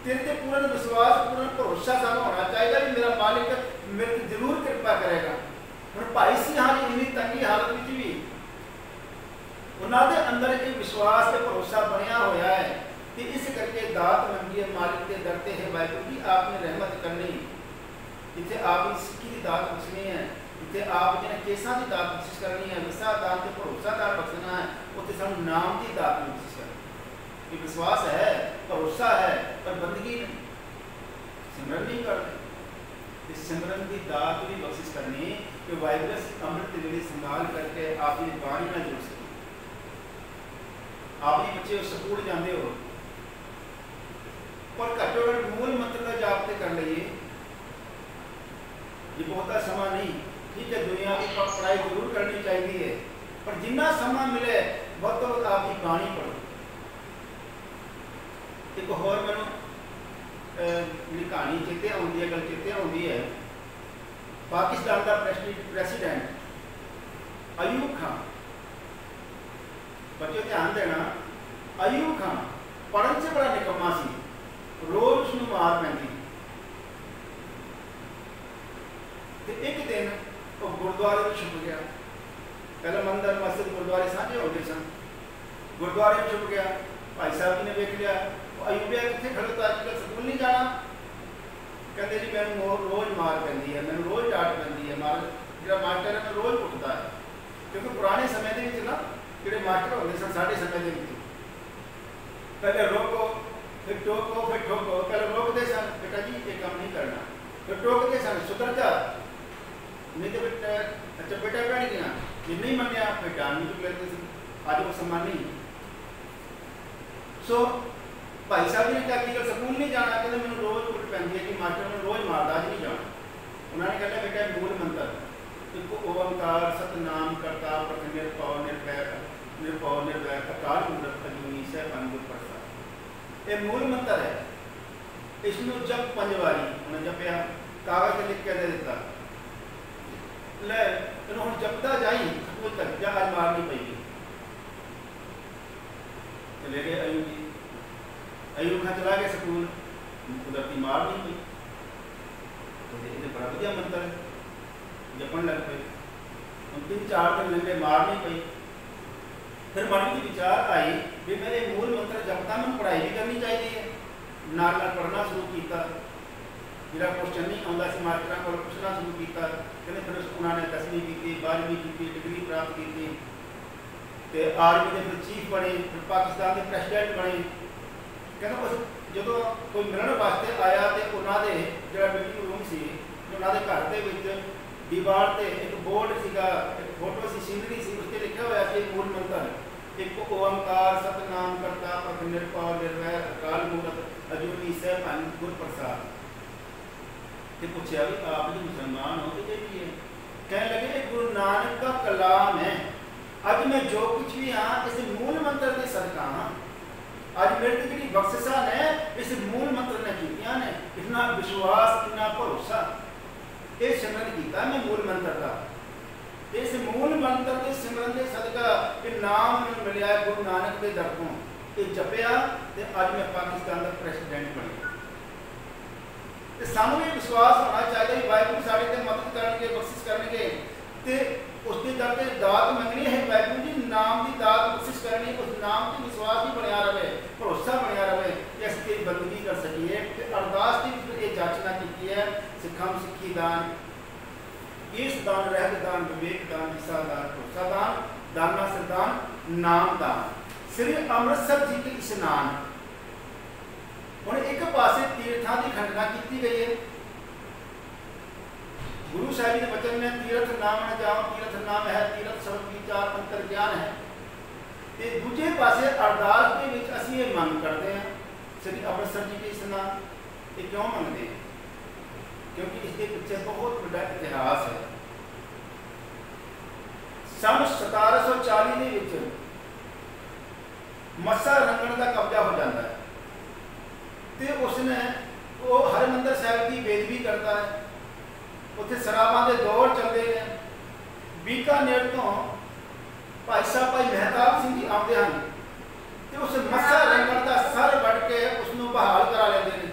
तेरे ते पूर्ण विश्वास, पूर्ण भरोसा सानूं होना चाहिए कि मेरा मालिक मेरे ते जरूर कृपा करेगा। हुण भाई सिंह जी इन्नी तंगी हालत में भी उन्होंने अंदर एक विश्वास ते भरोसा बनया होया है कि इस करके दात मंगी है मालिक के दरते है। वाहिगुरू जी आपने रहमत करनी, इतने आपकी सिक्खी की दात बख्शनी है, इतने आप जिन्हें केसा की दात बख्शिश करनी है, विसा दान से भरोसा दान बख्शना है, उत्थे सानूं नाम की दात में बख्शिश करनी। ये विश्वास है, भरोसा है, पर बंदगी नहीं, सिमरन नहीं करते। इस सिमरन की दात भी बख्शिश करनी कि वाहिगुरू अमृत वेले संभाल करके आपकी बाणी ना जुड़ सके। आप ही बच्चे स्कूल जाते हो, पर घट्टो घट मूल मंत्र का जाप तो कर लीए। ये बहुता समा नहीं, ठीक है, दुनिया की पढ़ाई जरूर करनी चाहिए है, पर जिन्ना समा मिले बहुत तो आपकी बाणी पढ़ो। एक होर मैनूं कहानी चेते आउंदी है, गल चेते आउंदी है। पाकिस्तान का प्रेसिडेंट अयूब खान, बच्चों ध्यान देना, अयूब खान पढ़न से बड़ा निकम्मा सी, रोज उसनूं मार पैंदी। एक दिन वो गुरुद्वारे में छुप गया, पहले मंदिर मस्जिद गुरुद्वारे साझे होते सन, गुरुद्वारे में छुप गया। भाई साहब जी ने देख लिया, अयूबिया कितने खड़ोता, अजकल स्कूल नहीं जाना, कहते जी मैं रोज मार पैंदी है, मैंने रोज डांट पैंदी है, जो मास्टर है मैं रोज कुटता है। क्योंकि पुराने समय के ना जो मास्टर होंगे सन साढ़े समय के पहले रोको फिर टोको फिर ठोको, पहले रोकते सन बेटा जी ये काम नहीं करना, फिर टोकते सन सुधर जा, नहीं तो बेटा अच्छा बेटा बैठ गया, ये नहीं मनिया फिर डांट भी चुक लेते सन। आज वो सम्मान नहीं। सो भाई साहब ने क्या कि स्कूल नहीं जाना, कहते मैंने रोज कुट पैंदी है कि मास्टर ने रोज मारदा, आज नहीं जाना। उन्होंने कहना बेटा मूल मंत्र एक ओंकार सतनाम करता प्रथम निरपौ निर्भय अकाल मूर्त अजूनी सह अनंत प्रसाद, ये मूल मंत्र है। इसमें जब 5 बारी उन्हें जपया, कागज से लिख के दे दिता, ले इन्होंने जपता जाई स्कूल तक, जा आज मार नहीं पाएगी। चले गए अयूब जी, अयूब खान चला गया स्कूल, कुदरती मार नहीं पई, बड़ा वधिया मंत्र जपन लग पे, 3-4 दिन लगे मार नहीं पई। फिर मन में विचार आई भी मेरे मूल मंत्र जपता मैं पढ़ाई भी करनी चाहिए, नाल पढ़ना शुरू किया, मेरा क्वेश्चन नहीं आता सी मास्टर को पूछना शुरू किया। कहते फिर उन्होंने 10वीं की, 12वीं की, डिग्री प्राप्त की, आर्मी के फिर चीफ बने, फिर पाकिस्तान के प्रेसिडेंट बने। कहते उस जो कोई मिलने वास्ते आया तो उन्होंने जो मीटिंग रूम से उन्होंने घर के दीवार पे एक बोर्ड सीगा, एक फोटो सी सीनरी सी, उसते लिखा हुआ कि मूल मंत्र एक ओंकार सतनाम करता प्रभ निरपौर निर्वैर अकाल मूरत अजूनी सहबन गुर प्रसाद। ते पूछा भी आप जो मुसलमान हो तो है? कहने लगे गुरु नानक का कलाम है। अज मैं जो कुछ भी हाँ इस मूल मंत्र के सदका हाँ। अज मेरे तो जी बख्शिशा ने इस मूल मंत्र ने कीतियां ने, इतना विश्वास इतना भरोसा ये सिमरन किया मैं मूल मंत्र का। इस मूल मंत्र के सिमरन के सदका ये नाम मिलया गुरु नानक के दर तो ये जपया ते अज मैं पाकिस्तान का प्रेसिडेंट बन गया। ते सानू भी विश्वास होना चाहिए कि वाहिगुरू साडे ते मदद करनगे बख्शिश करनगे ते उसके दर ते दात मंगनी है। वाहिगुरू जी नाम की दात बख्शिश करनी, उस नाम की विश्वास भी बनया रहे, भरोसा बनया रहे कि असीं तेरी बंदगी कर सकीए। ते अरदास की ये जाचना की है सिखां सिक्खी दान इस दान रहत दान विवेक दान दिशा दान भरोसा दान दाना सरदान नाम दान। श्री अमृतसर जी के स्नान हुण एक पासे तीर्थां की खंडना की गई है। गुरु साहिब जी के वचन में तीर्थ नाम न जाओ तीर्थ नाम है, तीर्थ शब्द विचार अंतर ज्ञान है। ते दूजे पासे अरदास के विच असीं ये मंग करते हैं श्री अमृतसर जी के स्नान। ये क्यों मंगते हैं? क्योंकि इसके पीछे बहुत बड़ा इतिहास है। सन 1740 के मस्सा रंगण का कब्जा हो जाता है ते उसने वो हरमंदर साहिब की बेदबी करता है। उत्थे शराबां दे दौर चलते हैं। बीकानेर तो भाई साहब भाई मेहताब सिंह जी आते हैं ते उस मस्सा रंगण का सर वड़ के उसनों बहाल करा लेते हैं।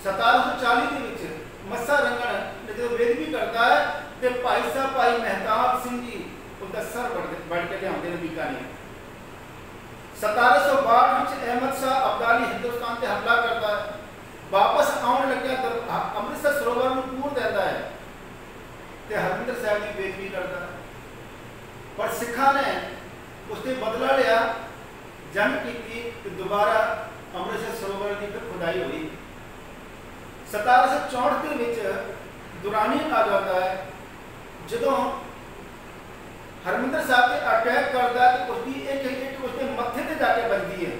1740 के मस्सा रंगण जो बेदबी करता है तो भाई साहब भाई मेहताब सिंह जी उसका सर वड़ के लियाते हैं बीकानेर। 1762 अहमद शाह अब्दाली हिंदुस्तान से हमला करता है। वापस आने लगे अमृतसर सरोवर में पूर देता है तो हरमंदर साहिब की बेदबी करता है। पर सिखा ने उसने बदला लिया, जंग की तो दोबारा अमृतसर सरोवर की फिर खुदाई हुई। 1764 के दुरानी आ जाता है जो हरमंदर साहब से अटैक करता है तो उसकी एक हिट उसके मत्थे ते जाके बजती है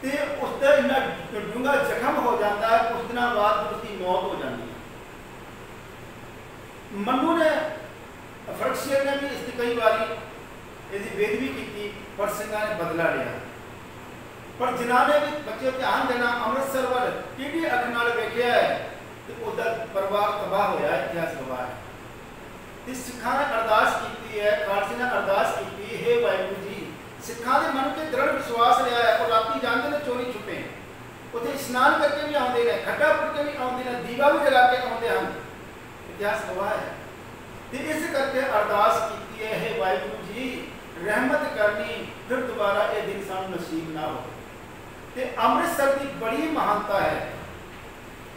ते उसका इन्ना डूंगा जख्म हो जाता है। कुछ दिन बाद उसकी मौत हो जाती है। मनु ने फर्कशेर ने भी इसकी कई बारी इसकी बेदबी की पर सिंघा ने बदला लिया। पर जिन्हों ने भी बच्चे ध्यान देना अमृतसर वाल कि अख नाल वेखिया है तो उसका परिवार तबाह होया इतिहास गवाह है। सिखा ने अरदास की है, खालसे ने अरदास की है वाहिगुरू जी सिखा के मन के दृढ़ विश्वास रहा है। और राती जाते हैं चोरी छुपे उत्थे स्नान करके भी आते हैं, खड्डा पुट के भी आते हैं, दीवा भी जला के आते हैं, इतिहास गवाह है। तो इस करके अरदास की है वाहिगुरू जी रहमत करनी फिर दोबारा ये दिन सानू नसीब ना हो। तो अमृतसर की बड़ी महानता है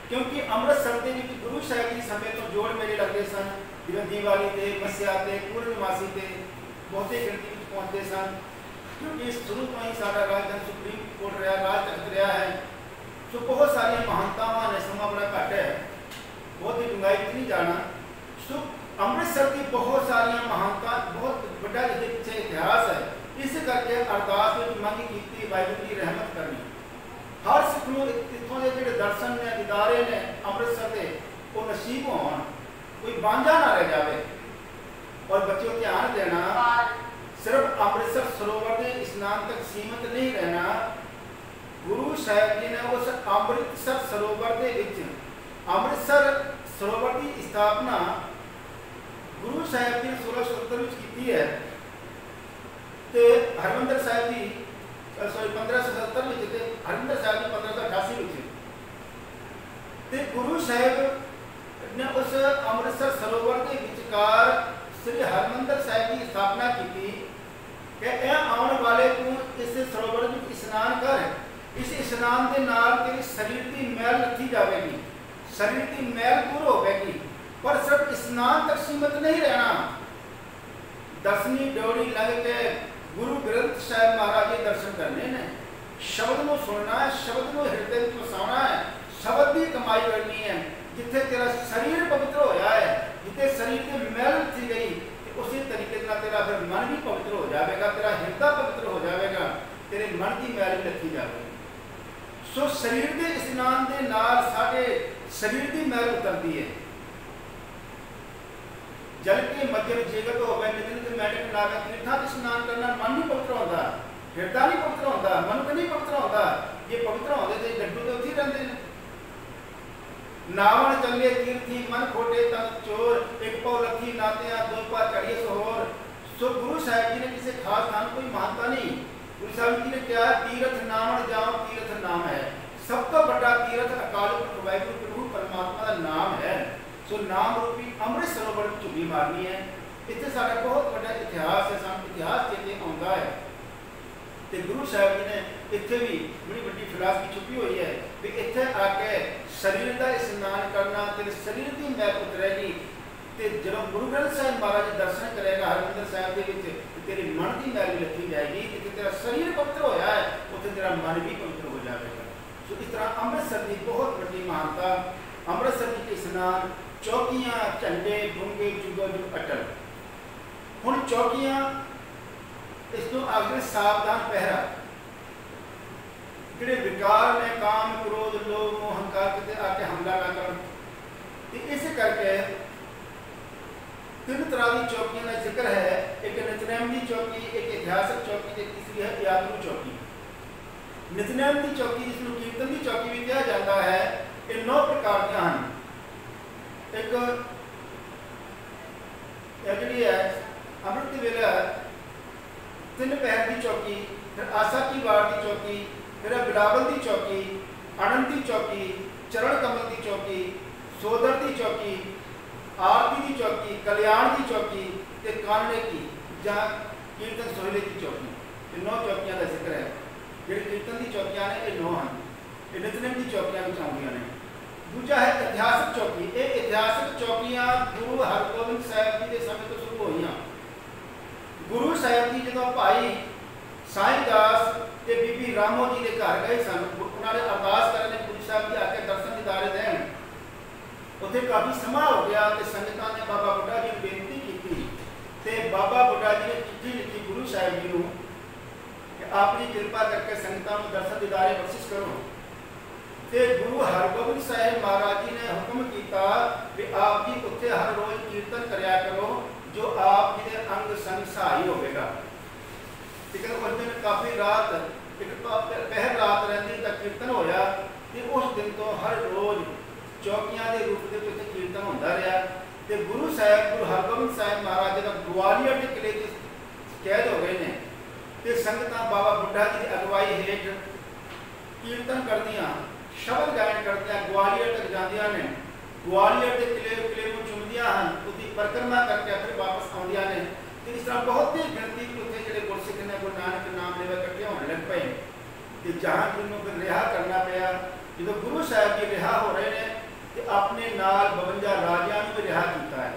क्योंकि अमृतसर के गुरु साहिब जी समय तो जोड़ मेले लगते सन जिवें दीवाली ते मस्या ते पूर्णमासी ते बहुते गिनती में पहुँचते सन। क्योंकि शुरू तो ही सारा राजधानी सुप्रीम कोर्ट रहा, राज तख्त रहा है। सो बहुत सारी महानतावां ने, समा बड़ा घट है, बहुत ही डूंघाई नहीं जाना। सो अमृतसर की बहुत सारिया महानता बहुत बड़ा इसके पीछे इतिहास है। इस करके अरदास में मंग की वाहिगुरू की रहमत करनी हर सिख नूं इत्थों के जिहड़े दर्शन ने दिदारे ने अमृतसर के वो नसीब होण, कोई बांझा ना रह जाए। और बच्चों ध्यान देना सिर्फ अमृतसर सरोवर के स्नान तक सीमित नहीं रहना। गुरु साहिब जी ने उस अमृतसर सरोवर के विच अमृतसर सरोवर की स्थापना गुरु साहिब जी ने 1670 की है। तो हरमंदर साहिब जी 1570 में हरमंदर साहिब जी 1588 में गुरु साहिब ने उस अमृतसर सरोवर के विचकार श्री हरमंदर साहिब की स्थापना की थी कि आने वाले तू इस सरोवर में स्नान कर। इस स्नान के नाल तेरी शरीर की मैल लथी जाएगी, शरीर की मैल दूर होगी। पर सिर्फ स्नान तक सीमित नहीं रहना, दसवीं ड्योढ़ी लग के गुरु ग्रंथ साहिब महाराज के दर्शन करने ने, शब्द को सुनना है, शब्द को हृदय में बसाना है, शब्द की कमाई करनी है। जिथे तेरा शरीर पवित्र होया है, जिथे शरीर की मैल थी गई, उसी तरीके से तेरा फिर मन भी पवित्र हो जाएगा, तेरा हृदय पवित्र हो जाएगा, तेरे मन की मैल भी लथी जाएगी। सो शरीर के स्नान के नाल साडे शरीर की मैल उतरती है। जल के मध्यम जेगत होवे नितिन मैटिक नागा तीर्था के स्नान करना मन नहीं पवित्र होता, हृदय नहीं पवित्र होता, मन नहीं पवित्र होता। ये पवित्र होते थे गड्डू तो उठी रहते हैं। नावण चले तीर्थी मन खोटे तन चोर, एक पाव लथी नातिया दो पा चढ़िए सोहर। सो गुरु साहब जी ने किसी खास स्थान कोई मानता नहीं। गुरु साहब जी ने क्या तीर्थ नावण जाओ तीर्थ नाम है। सब तो बड़ा तीर्थ अकाल पुरख वाहिगुरू प्रभु परमात्मा का नाम है। सो नाम रूपी अमृत सरोवर में झुग्गी मारनी है। इतने सारा बहुत बड़ा इतिहास है, सानू इतिहास चेते आउंदा है। ते गुरु साहब जी ने इत्थे भी बड़ी बड़ी फिलासफी छुपी हुई है भी इत्थे आके शरीर का स्नान करना, तेरे शरीर की मैल उतरेगी। ते जब गुरु ग्रंथ साहिब महाराज दर्शन करेगा हरमंदिर साहिब के विच, तेरी मन की मैल भी लथी जाएगी। जिथे तेरा शरीर पवित्र होया है उत्थे तेरा मन भी पवित्र हो जाएगा। सो इस तरह अमृतसर की बहुत बड़ी महानता। अमृतसर के स्नान, चौकियां, झंडे, डूंगे, जुगो जुग अटल। हुण चौकियां इसको आगे सावधान पहरा। जिहड़े विकार ने काम, क्रोध, लोभ, मोह, अहंकार किते आके हमला ना कर। इस करके तीन तरह की चौकियों का जिक्र है। एक नितनेम की चौकी, एक ऐतिहासिक चौकी, एक तीसरी है यात्रु चौकी। नितनेम की चौकी जिसको कीर्तन की चौकी भी कहा जाता है, ये 9 प्रकार के हैं। एक जी है अमृत वेला 3 पहर की चौकी, फिर आशा की वार की चौकी, फिर बिलावल की चौकी, आनंद की चौकी, चरण कमल की चौकी, सोदर की चौकी, आरती की चौकी, कल्याण की चौकी, ते कानने की या कीर्तन सोहले की चौकी। ये 9 चौकियां का जिक्र है। जी कीर्तन की चौकियां ने ये 9 हैं, ये नितनेम की चौकियां भी आउंदियां ने। दूजा है ऐतिहासिक चौकी। ये ऐतिहासिक चौकियां गुरु हरगोबिंद साहिब जी के समय तो शुरू हुई। गुरु साहिब जी जो भाई साईं दास ते बीबी रामो जी के घर गए सन, उन्होंने अरदास करने गुरु साहब जी आके दर्शन दीदारे देन। उत्थे काफ़ी समा हो गया तो संगतां ने बाबा बुढ़ा जी बेनती की ते बाबा बुढ़ा जी ने चिट्ठी लिखी गुरु साहिब जी को कि अपनी कृपा करके संगतां को दर्शन दीदारे बख्शिश करो। ते गुरु हरगोबिंद साहिब महाराज जी ने हुक्म किया कि आप जी उत्थे हर रोज कीर्तन करया करो जो आप जी अंग संग सहाई होगा। ठीक है, उस दिन काफ़ी रात एक पहर रात रही तक कीर्तन होया। तो उस दिन तो हर रोज चौकियां के रूप में कीर्तन होता रहा। तो गुरु साहब गुरु हरगोबिंद साहिब महाराज का ग्वालियर के किले कैद हो गए हैं। तो संगतां बाबा बुढ़ा जी की अगवाई हेठ कीर्तन करदियां, शब्द गायन करदियां ग्वालियर तक जांदियां ने। ग्वालियर के किले को चुमदियां हैं, उसकी परिक्रमा करके फिर वापस आउंदियां ने। तो इस तरह बहुत ही गिनती उत्थे जिहड़े गुरसिख ने गुरु नानक नाम लेवा इकट्ठे होने लग पे। तो जहाँ जिन्होंने फिर रिहा करना पाया। जो गुरु साहब जी रिहा हो रहे हैं तो अपने नाल 52 राजियां भी रिहा किया है।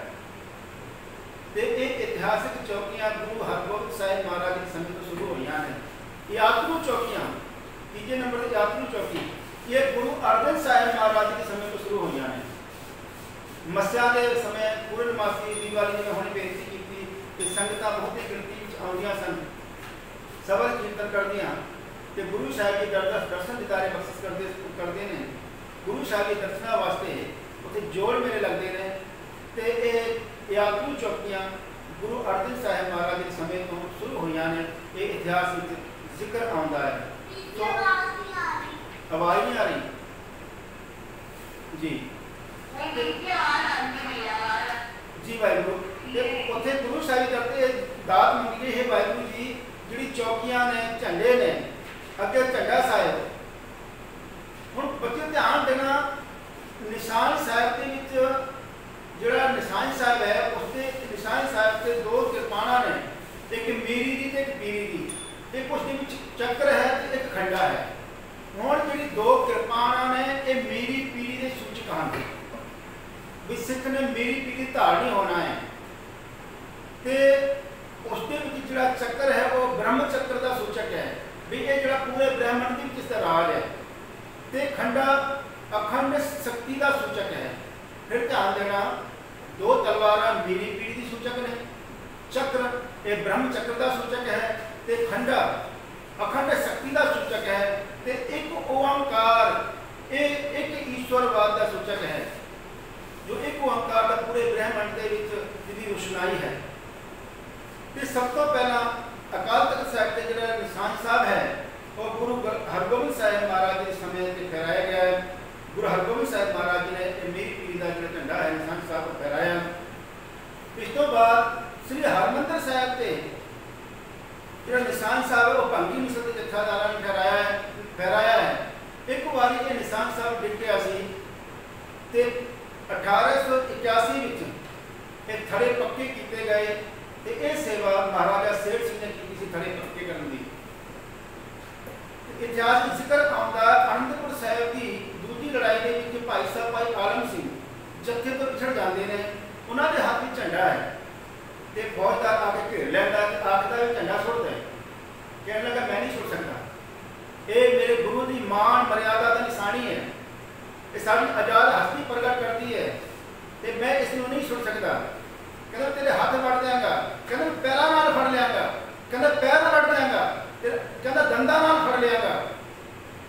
तो ये ऐतिहासिक चौकियां गुरु हरगोबिंद साहिब महाराज के समय तो शुरू हुई हैं। यात्रु चौकियां, तीजे नंबर पर यात्रु चौकी, ये गुरु अर्जन साहिब महाराज के समय तो शुरू हुई हैं। मस्या के समय पूर्णमासी दीवाली में होने बेनती की कि संगतां बहुत ही गिनती आउंदियां सन, सबल कीर्तन करदियां। तो गुरु साहब जी दर्शन दीदारे बख्शिश करते हैं। गुरु साहब के दर्शना वास्ते उत्थे जोड़ मेले लगते हैं। तो ये यात्रु चौकियां गुरु अर्जन साहिब महाराज के समय तो शुरू हुई हैं। ये इतिहास में जिक्र आउंदा है। तो आवाज़ नहीं आ रही जी जी वाहिगुरू। उत्थे गुरु साहिब करते दात मंगी है वाहिगुरू जी जी चौकियां ने झंडे ने अगे झंडा साहिब। हुण बच्चे ध्यान देना निशान साहिब के विच जिहड़ा निशान साहिब है उसके निशान साहिब से 2 किरपाना ने, एक मीरी दी ते एक पीरी दी। एक उसके विच चक्र है ते एक खंडा है। हुण जिहड़ी 2 किरपाना ने ये मीरी पीरी के सूचक हैं भी सिख ने मीरी पीरी धारनी होना है। तो उसके जिहड़ा चक्र है वो ब्रह्म चक्र का सूचक है भी ये जिहड़ा पूरे ब्रह्मंड के विच राज है। तो खंडा अखंड शक्ति का सूचक है। फिर ध्यान देना, दो तलवारां मेरी पीढ़ी की सूचक ने, चक्र ये ब्रह्म चक्र का सूचक है, ते खंडा अखंड शक्ति का सूचक है, ते एक ओंकार ये एक ईश्वरवाद का सूचक है। जो एक ओंकार का पूरे ब्रह्मांड के जिहदी रोशनाई है। ते सब तो पहला अकाल तख्त साहिब के जो निशान साहब है वो गुरु हरगोबिंद साहिब महाराज के समय से फहराया गया है। गुरु हरगोबिंद साहिब महाराज जी ने मेरी पीढ़ी का जो झंडा है निशान साहब को फहराया। इस तो बाद श्री हरमंदिर साहिब के जो निशान साहब है वो भंगी मिसल के जत्थादारां ने फहराया है। एक बार ये निशान साहब डिग्या सी 1881 में थड़े पक्के किए गए। तो यह सेवा महाराजा शेर सिंह ने की थड़े पक्के करने की। इतिहास में जिक्र आता आनंदपुर साहिब की दूसरी लड़ाई के भाई साहब भाई आलम सिंह जत्थे तो पिछड़ जाते हैं, उन्होंने हाथ में झंडा है तो फौजदार आके घेर लैंदा आखदा झंडा सुट दे। कहने लगा मैं नहीं सुट सकता, ये मेरे गुरु की मान मर्यादा का निशानी है, ये सारी आजाद हस्ती प्रगट करती है, तो मैं इसमें नहीं सुट सकता। कहना तेरे हाथ वड़ देंगा, कहना पैरों नाल फड़ लियांगा, कहना पैर वड़ देंगा, कहना दंदा नाल फड़ लियांगा,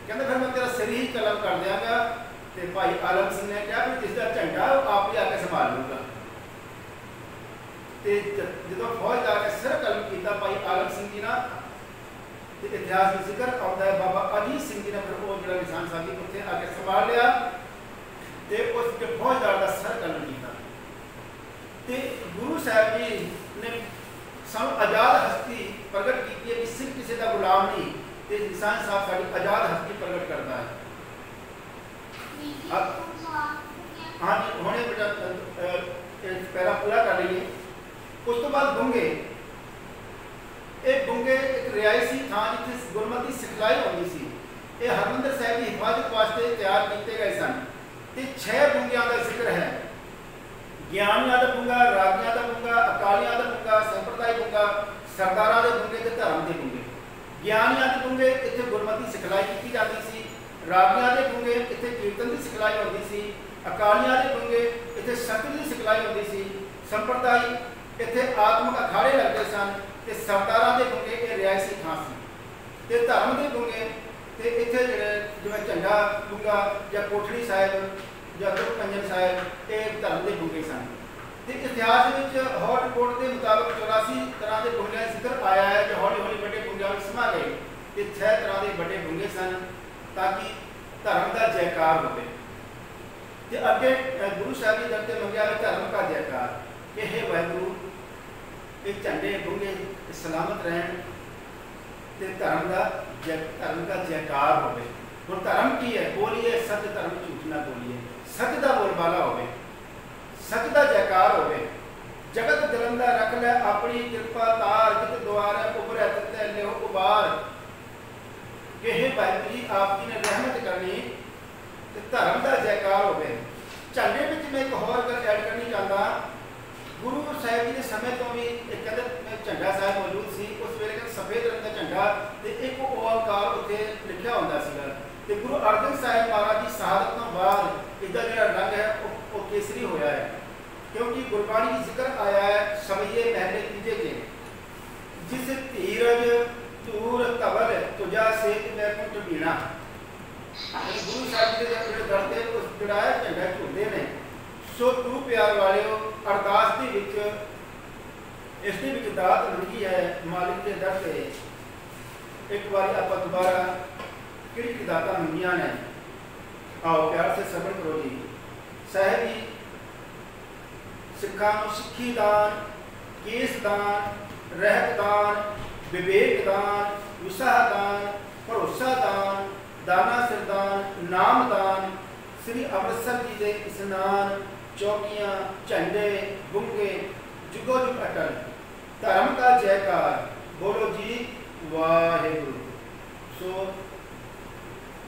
कहना फिर मैं तेरा सिर ही कलम कर देंगा। तो भाई आलम सिंह ने कहा भी जिसका झंडा आप ही आके संभाल लूँगा। तो जो फौजदार ने सिर कलम किया भाई आलम सिंह जी ना, तो इतिहास में जिक्र आता है बाबा अजीत सिंह जी ने फिर वो जो निशान साहब जी उत्थे आके संभाल लिया तो उस फौजदार का सिर कलम किया। तो गुरु साहब जी ने सब आजाद हस्ती प्रगट की है कि सिख किसी का गुलाम नहीं, तो निशान साहब साड़ी आजाद हस्ती प्रगट करता है। हाँ जी होने बेटा पैरा पूरा कर लीजिए। उस तो बाद बुंगे एक रिहायशी थां जिथे गुरमती सिखलाई होती सी, ये हरमंदिर साहिब की हिफाजत वास्ते तैयार किए गए सन। तो 6 बुंगियां का जिक्र है, ज्ञानियां का बुंगा, रागियां का बुंगा, अकालियां का बुंगा, संप्रदाय बुंगा, सरदारां के बुंगे ते धर्म के बुंगे। ज्ञानियां के बुंगे इत्थे गुरमती सिखलाई की जाती सी, रागियां के बुंगे इत्थे कीर्तन की सिखलाई होती सी, अकालियां के बुंगे इत्थे सतत की सिखलाई होती सी, संप्रदाय इत्थे आत्मक अखाड़े लगते सन, ते सरदारां के बुंगे ये रिहायशी थां सी, ते धर्म के बुंगे ते इत्थे जिवें झंडा बुंगा या कोठड़ी साहिब या दुखभंजन साहिब ये धर्म के बुंगे सन। तो इतिहास में हॉट रिपोर्ट के मुताबिक 84 तरह के बुंगियां जिक्र आया है कि हौली हौली बड़े बुंगियां में समा गए। ये 6 तरह के बड़े बुंगे सन ताकि धर्म का जयकार हो। तो अगे गुरु साहब जी दरते मंगया धर्म का जयकार कि हे वाहिगुरू ये झंडे बुंगे सलामत रहन ते धर्म का जयकार हो। हुण धर्म की है, बोलिए सच धर्म झूठ ना बोलिए, सच का बोलबाला हो, सच का जयकार हो। जगत जलंदा रख लै अपनी कृपा तार, जित द्वार उभरै तितै लियो उबार। कि हे वाहिगुरू जी आप जी ने रहमत करनी ते धर्म का जयकार हो। झंडे में मैं एक होर गल ऐड करनी चाहता, गुरु साहिब जी के समय तो भी एक झंडा साहिब मौजूद सी, उस वेले सफेद रंग का झंडा ते एक ओंकार उत्ते लिखा होंदा सीगा। ते गुरु अर्जन साहिब महाराज की शहादत तो बाद इसका जो रंग है वो केसरी होया है, क्योंकि गुरबाणी की जिक्र आया है सवैये महले तीजे के, जिस धीरज धूर तवल तुझा सेत वैकुंठ बीणा। गुरु साहिब जी के दरते उस जड़ाया झंडा झूलते ने। सो तू प्यार वालिओ अरदास दे विच इस दे विच दात मंगी है मालिक के दर से। एक बार आप दोबारा किहड़ी दातां मंगियां ने, आओ प्यार से श्रवण करो जी। साहिब जी सिखां नूं सिੱਖੀ दान, केस दान, रहत दान, विवेक दान, विसाह दान, भरोसा दान, दाना सिरदान, नाम दान, श्री अमृतसर जी के स्नान, चौकियां, झंडे, बुंगे, जुगो जुग अटल, धर्म का जयकार, बोलो जी वाहिगुरू। सो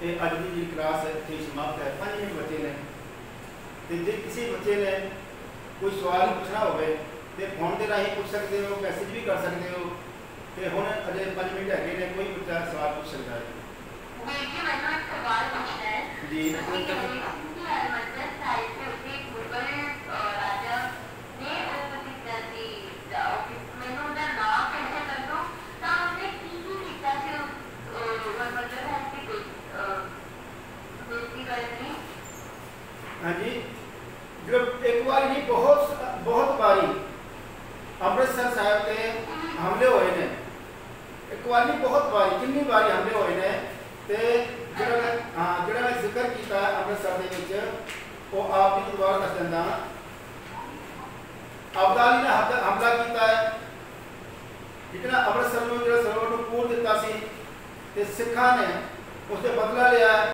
ये अज की जी क्लास इतनी समाप्त है। 5 मिनट बचे ने, तो जो किसी बच्चे ने कोई सवाल पूछना हो तो फोन के राही पूछ सकते हो, मैसेज भी कर सकते हो। तो हुण अजे 5 मिनट है, कोई बच्चा सवाल पूछ सकता है। जी हाँ जी, जो एक बार नहीं बहुत बहुत बारी अमृतसर साहब के हमले हुए ने, एक बार नहीं बहुत बारी, कितनी बारी हमले हुए ने ते ਜਿਹੜਾ ਮੈਂ ਜ਼ਿਕਰ ਕੀਤਾ ਅੰਮ੍ਰਿਤਸਰ ਦੇ ਵਿੱਚ ਉਹ ਆਪ ਦੀ ਦੁਬਾਰਾ ਦੱਸ ਦਿੰਦਾ। ਅਬਦਾਲੀ ਨੇ ਹਮਲਾ ਕੀਤਾ ਹੈ, ਠੀਕ ਹੈ ਨਾ, ਅੰਮ੍ਰਿਤਸਰ ਨੂੰ ਜਿਹੜਾ ਸਰਵਰ ਨੂੰ ਪੂਰ ਦਿੱਤਾ ਸੀ ਤੇ ਸਿੱਖਾਂ ਨੇ ਉਸ ਤੇ ਬਦਲਾ ਲਿਆ।